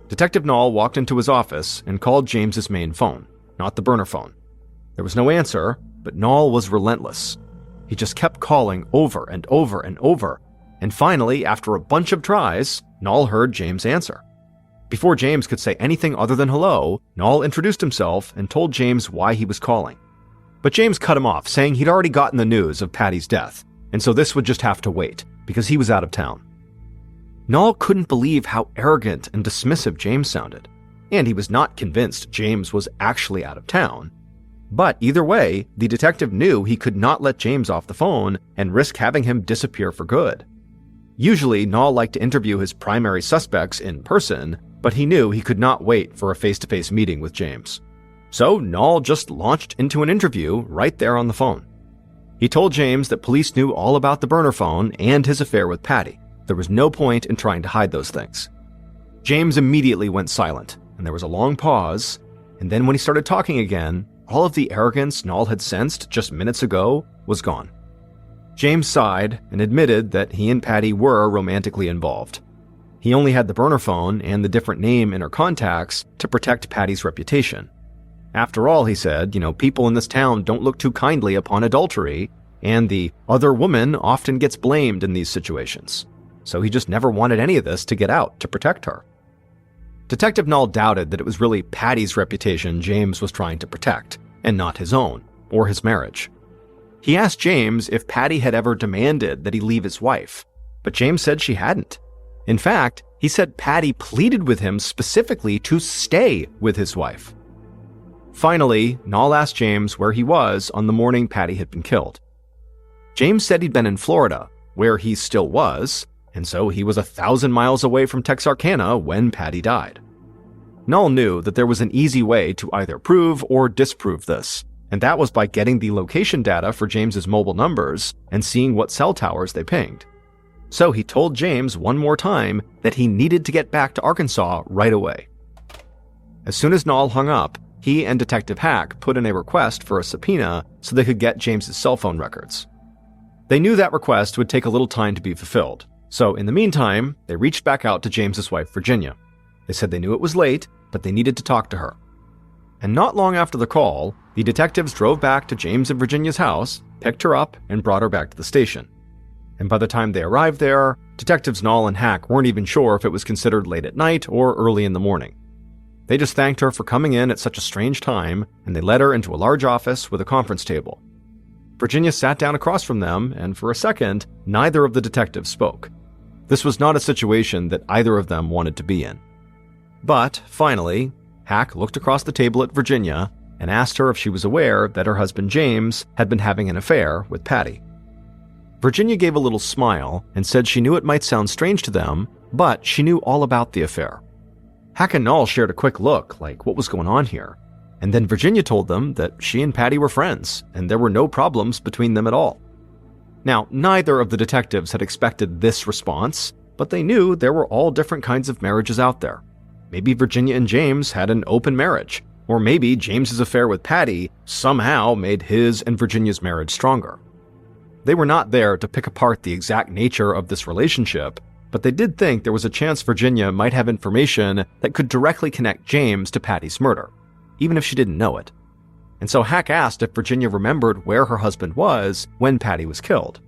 Detective Noll walked into his office and called James's main phone, not the burner phone. There was no answer, but Noll was relentless. He just kept calling over and over and over, and finally, after a bunch of tries, Noll heard James answer. Before James could say anything other than hello, Noll introduced himself and told James why he was calling. But James cut him off, saying he'd already gotten the news of Patty's death, and so this would just have to wait, because he was out of town. Noll couldn't believe how arrogant and dismissive James sounded, and he was not convinced James was actually out of town. But either way, the detective knew he could not let James off the phone and risk having him disappear for good. Usually, Noll liked to interview his primary suspects in person, but he knew he could not wait for a face-to-face meeting with James. So Noll just launched into an interview right there on the phone. He told James that police knew all about the burner phone and his affair with Patty. There was no point in trying to hide those things. James immediately went silent, and there was a long pause, and then when he started talking again, all of the arrogance Noll had sensed just minutes ago was gone. James sighed and admitted that he and Patty were romantically involved. He only had the burner phone and the different name in her contacts to protect Patty's reputation. After all, he said, people in this town don't look too kindly upon adultery, and the other woman often gets blamed in these situations. So he just never wanted any of this to get out to protect her. Detective Noll doubted that it was really Patty's reputation James was trying to protect, and not his own, or his marriage. He asked James if Patty had ever demanded that he leave his wife, but James said she hadn't. In fact, he said Patty pleaded with him specifically to stay with his wife. Finally, Noll asked James where he was on the morning Patty had been killed. James said he'd been in Florida, where he still was, and so he was 1,000 miles away from Texarkana when Patty died. Noll knew that there was an easy way to either prove or disprove this, and that was by getting the location data for James's mobile numbers and seeing what cell towers they pinged. So he told James one more time that he needed to get back to Arkansas right away. As soon as Noll hung up, he and Detective Hack put in a request for a subpoena so they could get James's cell phone records. They knew that request would take a little time to be fulfilled, so in the meantime, they reached back out to James's wife, Virginia. They said they knew it was late, but they needed to talk to her. And not long after the call, the detectives drove back to James and Virginia's house, picked her up, and brought her back to the station. And by the time they arrived there, Detectives Noll and Hack weren't even sure if it was considered late at night or early in the morning. They just thanked her for coming in at such a strange time, and they led her into a large office with a conference table. Virginia sat down across from them, and for a second, neither of the detectives spoke. This was not a situation that either of them wanted to be in. But, finally, Hack looked across the table at Virginia and asked her if she was aware that her husband James had been having an affair with Patty. Virginia gave a little smile and said she knew it might sound strange to them, but she knew all about the affair. Hack and Noll shared a quick look, like what was going on here, and then Virginia told them that she and Patty were friends, and there were no problems between them at all. Now, neither of the detectives had expected this response, but they knew there were all different kinds of marriages out there. Maybe Virginia and James had an open marriage, or maybe James's affair with Patty somehow made his and Virginia's marriage stronger. They were not there to pick apart the exact nature of this relationship, but they did think there was a chance Virginia might have information that could directly connect James to Patty's murder, even if she didn't know it. And so Hack asked if Virginia remembered where her husband was when Patty was killed.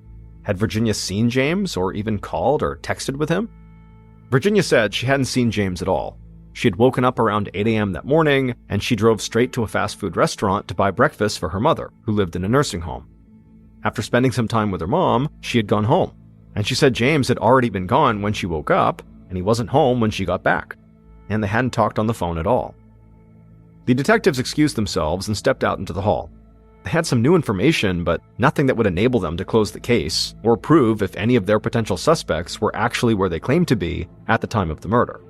Had Virginia seen James or even called or texted with him? Virginia said she hadn't seen James at all. She had woken up around 8 a.m. that morning, and she drove straight to a fast food restaurant to buy breakfast for her mother, who lived in a nursing home. After spending some time with her mom, she had gone home, and she said James had already been gone when she woke up, and he wasn't home when she got back, and they hadn't talked on the phone at all. The detectives excused themselves and stepped out into the hall. They had some new information, but nothing that would enable them to close the case or prove if any of their potential suspects were actually where they claimed to be at the time of the murder.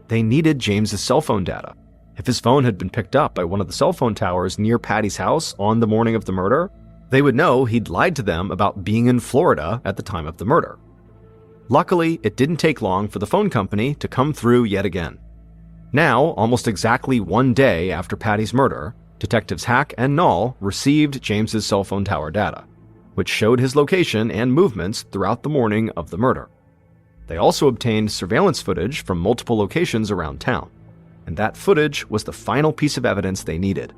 They needed James's cell phone data. If his phone had been picked up by one of the cell phone towers near Patty's house on the morning of the murder, they would know he'd lied to them about being in Florida at the time of the murder. Luckily, it didn't take long for the phone company to come through yet again. Now, almost exactly 1 day after Patty's murder, detectives Hack and Null received James's cell phone tower data, which showed his location and movements throughout the morning of the murder. They also obtained surveillance footage from multiple locations around town, and that footage was the final piece of evidence they needed.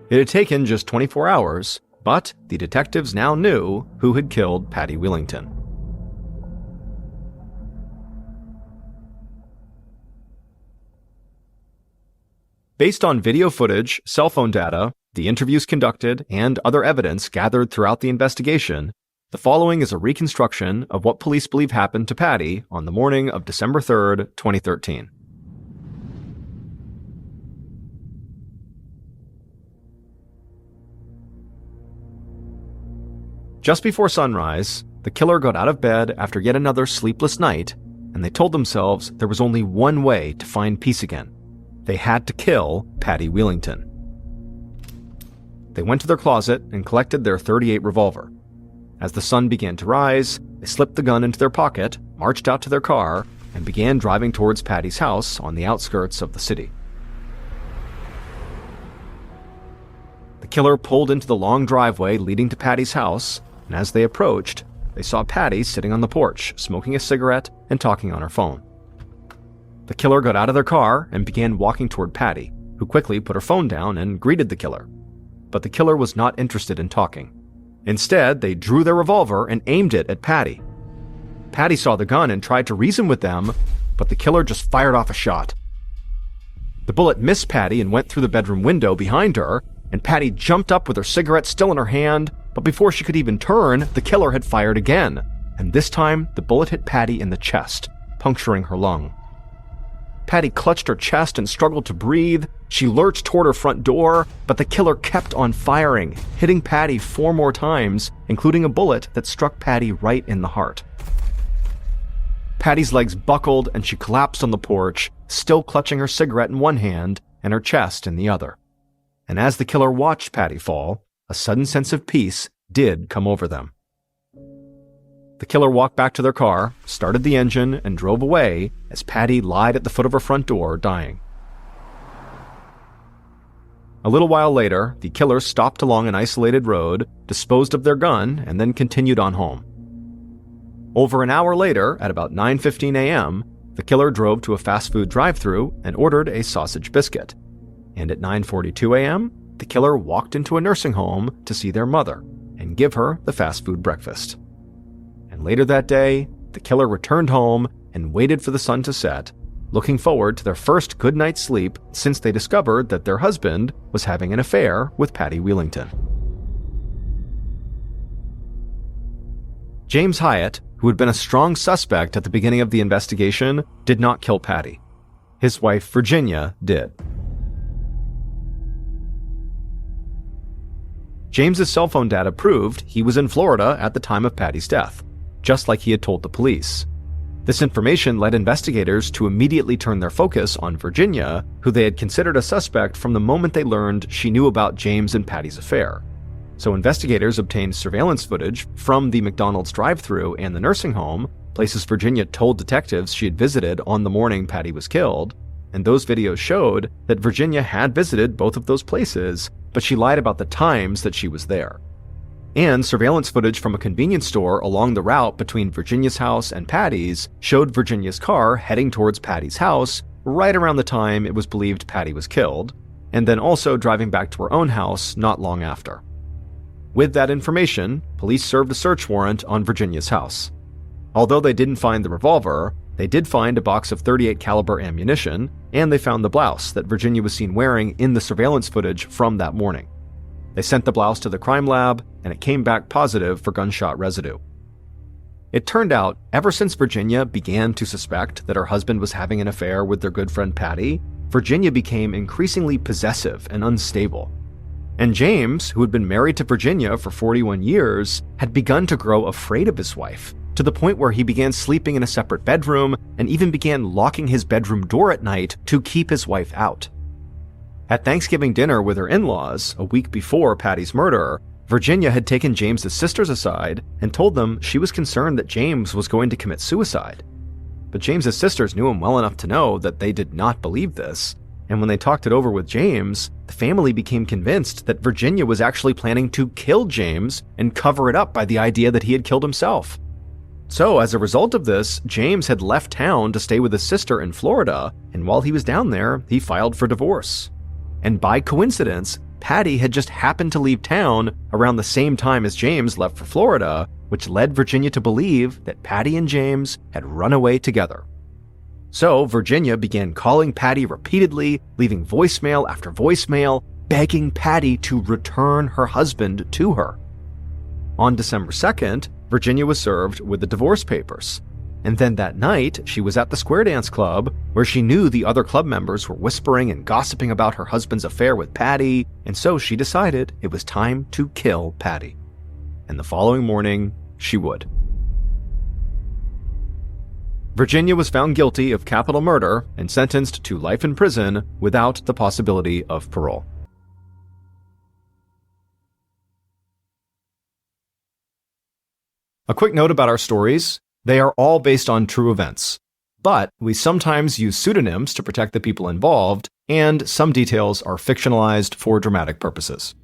It had taken just 24 hours, but the detectives now knew who had killed Patty Wheelington. Based on video footage, cell phone data, the interviews conducted, and other evidence gathered throughout the investigation, the following is a reconstruction of what police believe happened to Patty on the morning of December 3rd, 2013. Just before sunrise, the killer got out of bed after yet another sleepless night, and they told themselves there was only one way to find peace again. They had to kill Patty Wheelington. They went to their closet and collected their .38 revolver. As the sun began to rise, they slipped the gun into their pocket, marched out to their car, and began driving towards Patty's house on the outskirts of the city. The killer pulled into the long driveway leading to Patty's house, and as they approached, they saw Patty sitting on the porch, smoking a cigarette and talking on her phone. The killer got out of their car and began walking toward Patty, who quickly put her phone down and greeted the killer. But the killer was not interested in talking. Instead, they drew their revolver and aimed it at Patty. Patty saw the gun and tried to reason with them, but the killer just fired off a shot. The bullet missed Patty and went through the bedroom window behind her, and Patty jumped up with her cigarette still in her hand, but before she could even turn, the killer had fired again, and this time the bullet hit Patty in the chest, puncturing her lung. Patty clutched her chest and struggled to breathe. She lurched toward her front door, but the killer kept on firing, hitting Patty 4 more times, including a bullet that struck Patty right in the heart. Patty's legs buckled and she collapsed on the porch, still clutching her cigarette in one hand and her chest in the other. And as the killer watched Patty fall, a sudden sense of peace did come over them. The killer walked back to their car, started the engine, and drove away as Patty lied at the foot of her front door, dying. A little while later, the killer stopped along an isolated road, disposed of their gun, and then continued on home. Over an hour later, at about 9:15 a.m., the killer drove to a fast food drive-thru and ordered a sausage biscuit. And at 9:42 a.m., the killer walked into a nursing home to see their mother and give her the fast food breakfast. And later that day, the killer returned home and waited for the sun to set, looking forward to their first good night's sleep since they discovered that their husband was having an affair with Patty Wheelington. James Hyatt, who had been a strong suspect at the beginning of the investigation, did not kill Patty. His wife, Virginia, did. James's cell phone data proved he was in Florida at the time of Patty's death, just like he had told the police. This information led investigators to immediately turn their focus on Virginia, who they had considered a suspect from the moment they learned she knew about James and Patty's affair. So investigators obtained surveillance footage from the McDonald's drive-thru and the nursing home, places Virginia told detectives she had visited on the morning Patty was killed, and those videos showed that Virginia had visited both of those places, but she lied about the times that she was there. And surveillance footage from a convenience store along the route between Virginia's house and Patty's showed Virginia's car heading towards Patty's house right around the time it was believed Patty was killed, and then also driving back to her own house not long after. With that information, police served a search warrant on Virginia's house. Although they didn't find the revolver, they did find a box of .38 caliber ammunition, and they found the blouse that Virginia was seen wearing in the surveillance footage from that morning. They sent the blouse to the crime lab, and it came back positive for gunshot residue. It turned out, ever since Virginia began to suspect that her husband was having an affair with their good friend Patty, Virginia became increasingly possessive and unstable. And James, who had been married to Virginia for 41 years, had begun to grow afraid of his wife, to the point where he began sleeping in a separate bedroom and even began locking his bedroom door at night to keep his wife out. At Thanksgiving dinner with her in-laws, a week before Patty's murder, Virginia had taken James's sisters aside and told them she was concerned that James was going to commit suicide. But James's sisters knew him well enough to know that they did not believe this, and when they talked it over with James, the family became convinced that Virginia was actually planning to kill James and cover it up by the idea that he had killed himself. So, as a result of this, James had left town to stay with his sister in Florida, and while he was down there, he filed for divorce. And by coincidence, Patty had just happened to leave town around the same time as James left for Florida, which led Virginia to believe that Patty and James had run away together. So, Virginia began calling Patty repeatedly, leaving voicemail after voicemail, begging Patty to return her husband to her. On December 2nd, Virginia was served with the divorce papers. And then that night, she was at the Square Dance Club, where she knew the other club members were whispering and gossiping about her husband's affair with Patty, and so she decided it was time to kill Patty. And the following morning, she would. Virginia was found guilty of capital murder and sentenced to life in prison without the possibility of parole. A quick note about our stories. They are all based on true events, but we sometimes use pseudonyms to protect the people involved, and some details are fictionalized for dramatic purposes.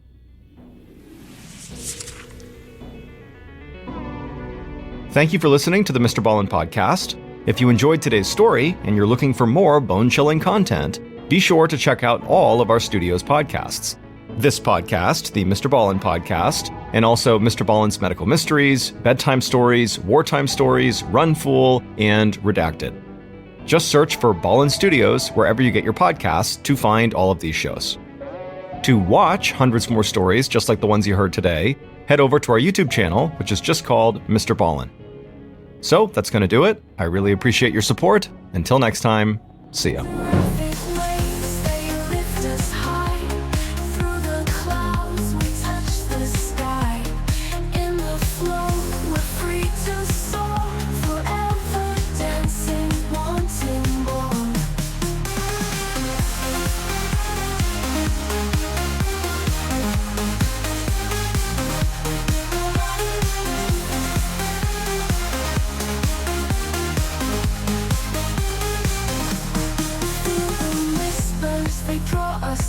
Thank you for listening to the Mr. Ballin podcast. If you enjoyed today's story and you're looking for more bone-chilling content, be sure to check out all of our studio's podcasts. This podcast, the Mr. Ballin podcast, and also Mr. Ballin's Medical Mysteries, Bedtime Stories, Wartime Stories, Run Fool, and Redacted. Just search for Ballin Studios wherever you get your podcasts to find all of these shows. To watch hundreds more stories just like the ones you heard today, head over to our YouTube channel, which is just called Mr. Ballin. So that's going to do it. I really appreciate your support. Until next time, see ya.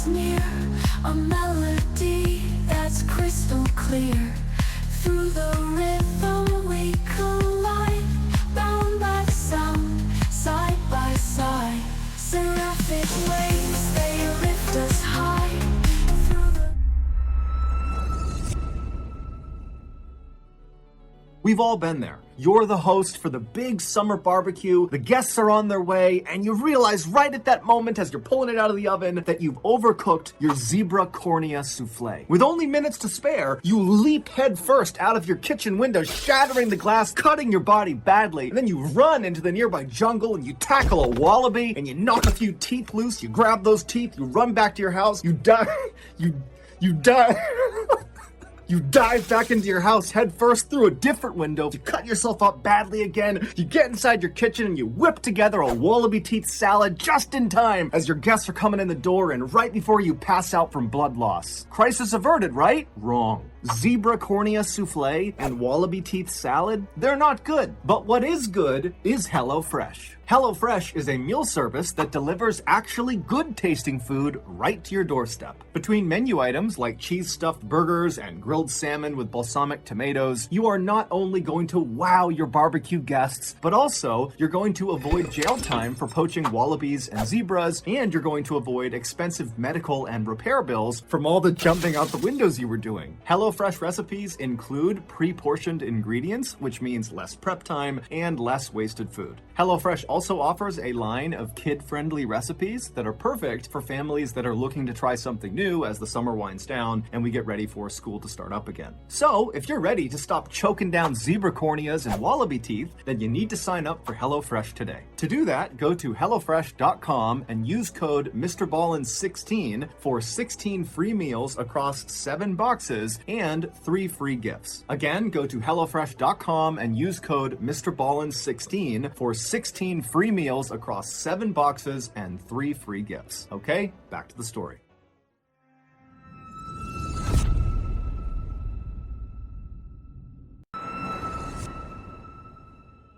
Near a melody that's crystal clear. Through the rhythm we collide, bound by sound, side by side. Seraphic waves, they lift us high. We've all been there. You're the host for the big summer barbecue, the guests are on their way, and you realize right at that moment as you're pulling it out of the oven that you've overcooked your zebra cornea souffle. With only minutes to spare, you leap head first out of your kitchen window, shattering the glass, cutting your body badly, and then you run into the nearby jungle and you tackle a wallaby and you knock a few teeth loose, you grab those teeth, you run back to your house, you dive You dive back into your house head first through a different window. You cut yourself up badly again. You get inside your kitchen and you whip together a wallaby teeth salad just in time as your guests are coming in the door and right before you pass out from blood loss. Crisis averted, right? Wrong. Zebra cornea souffle and wallaby teeth salad, they're not good. But what is good is HelloFresh. HelloFresh is a meal service that delivers actually good-tasting food right to your doorstep. Between menu items like cheese-stuffed burgers and grilled salmon with balsamic tomatoes, you are not only going to wow your barbecue guests, but also you're going to avoid jail time for poaching wallabies and zebras, and you're going to avoid expensive medical and repair bills from all the jumping out the windows you were doing. HelloFresh recipes include pre-portioned ingredients, which means less prep time and less wasted food. HelloFresh also offers a line of kid-friendly recipes that are perfect for families that are looking to try something new as the summer winds down and we get ready for school to start up again. So, if you're ready to stop choking down zebra corneas and wallaby teeth, then you need to sign up for HelloFresh today. To do that, go to HelloFresh.com and use code MrBallin16 for 16 free meals across 7 boxes and 3 free gifts. Again, go to HelloFresh.com and use code MrBallin16 for 16 free meals across 7 boxes and 3 free gifts. Okay, back to the story.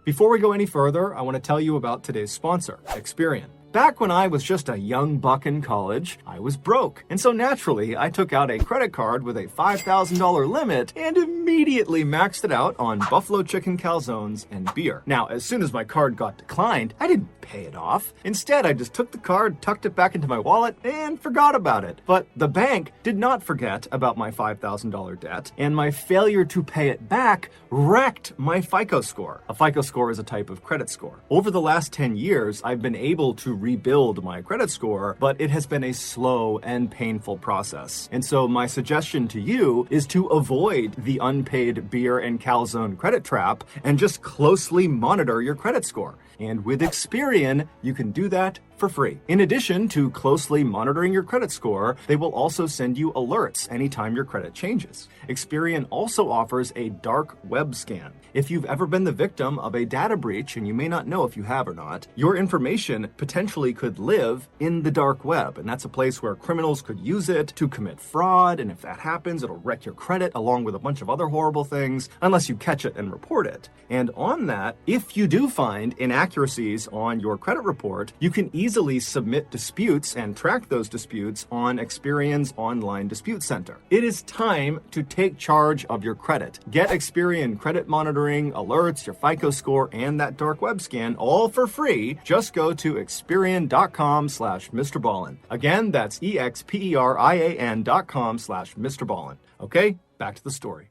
Before we go any further, I want to tell you about today's sponsor, Experian. Back when I was just a young buck in college, I was broke. And so naturally, I took out a credit card with a $5,000 limit and immediately maxed it out on buffalo chicken calzones and beer. Now, as soon as my card got declined, I didn't pay it off. Instead, I just took the card, tucked it back into my wallet, and forgot about it. But the bank did not forget about my $5,000 debt, and my failure to pay it back wrecked my FICO score. A FICO score is a type of credit score. Over the last 10 years, I've been able to rebuild my credit score, but it has been a slow and painful process. And so my suggestion to you is to avoid the unpaid beer and calzone credit trap and just closely monitor your credit score. And with Experian, you can do that for free. In addition to closely monitoring your credit score, they will also send you alerts anytime your credit changes. Experian also offers a dark web scan. If you've ever been the victim of a data breach, and you may not know if you have or not, your information potentially could live in the dark web, and that's a place where criminals could use it to commit fraud, and if that happens, it'll wreck your credit along with a bunch of other horrible things, unless you catch it and report it. And on that, if you do find inaccuracies on your credit report, you can easily submit disputes and track those disputes on Experian's online dispute center. It is time to take charge of your credit. Get Experian credit monitoring, alerts, your FICO score, and that dark web scan all for free. Just go to Experian.com/MrBallin. Again, that's EXPERIAN.com/MrBallin. Okay, back to the story.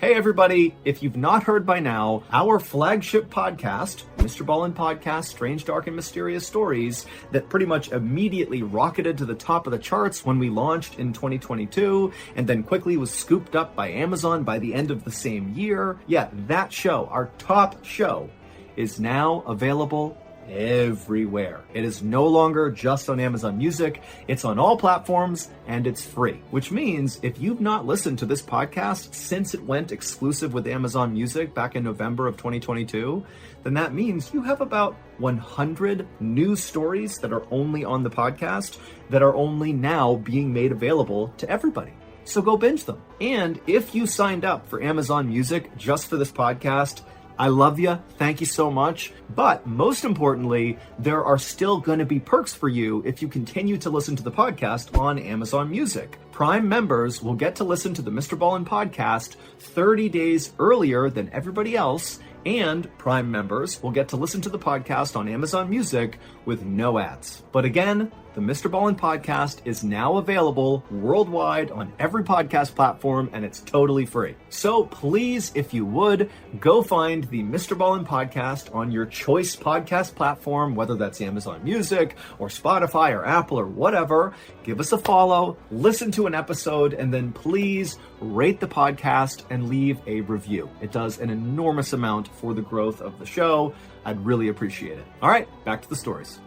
Hey everybody, if you've not heard by now, our flagship podcast, Mr. Ballin Podcast, Strange, Dark, and Mysterious Stories, that pretty much immediately rocketed to the top of the charts when we launched in 2022, and then quickly was scooped up by Amazon by the end of the same year. Yeah, that show, our top show, is now available everywhere. It is no longer just on Amazon Music, it's on all platforms, and it's free. Which means if you've not listened to this podcast since it went exclusive with Amazon Music back in November of 2022, then that means you have about 100 new stories that are only on the podcast that are only now being made available to everybody. So go binge them. And if you signed up for Amazon Music just for this podcast, I love you. Thank you so much. But most importantly, there are still going to be perks for you if you continue to listen to the podcast on Amazon Music. Prime members will get to listen to the Mr. Ballin podcast 30 days earlier than everybody else, and Prime members will get to listen to the podcast on Amazon Music with no ads. But again, the Mr. Ballin podcast is now available worldwide on every podcast platform, and it's totally free. So please, if you would, go find the Mr. Ballin podcast on your choice podcast platform, whether that's Amazon Music or Spotify or Apple or whatever. Give us a follow, listen to an episode, and then please rate the podcast and leave a review. It does an enormous amount for the growth of the show. I'd really appreciate it. All right, back to the stories.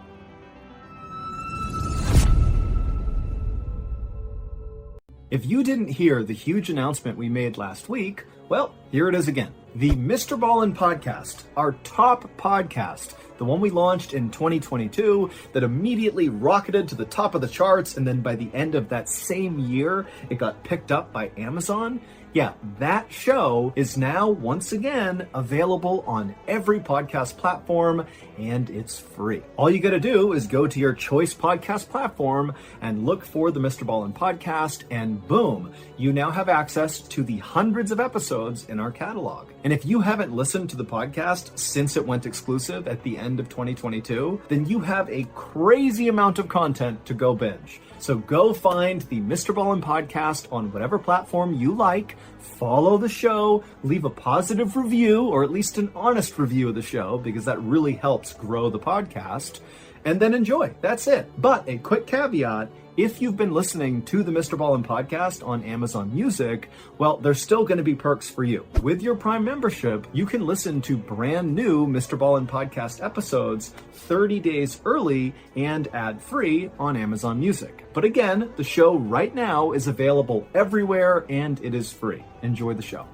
If you didn't hear the huge announcement we made last week, Well, here it is again. The Mr. Ballin Podcast, our top podcast, the one we launched in 2022 that immediately rocketed to the top of the charts, and then by the end of that same year, it got picked up by Amazon. Yeah, that show is now once again available on every podcast platform, and it's free. All you gotta do is go to your choice podcast platform and look for the Mr. Ballin Podcast, and boom, you now have access to the hundreds of episodes in our catalog. And if you haven't listened to the podcast since it went exclusive at the end of 2022, then you have a crazy amount of content to go binge. So go find the Mr. Ballin Podcast on whatever platform you like, follow the show, leave a positive review, or at least an honest review of the show, because that really helps grow the podcast, and then enjoy. That's it. But a quick caveat, if you've been listening to the Mr. Ballin Podcast on Amazon Music, well, there's still going to be perks for you. With your Prime membership, you can listen to brand new Mr. Ballin Podcast episodes 30 days early and ad-free on Amazon Music. But again, the show right now is available everywhere and it is free. Enjoy the show.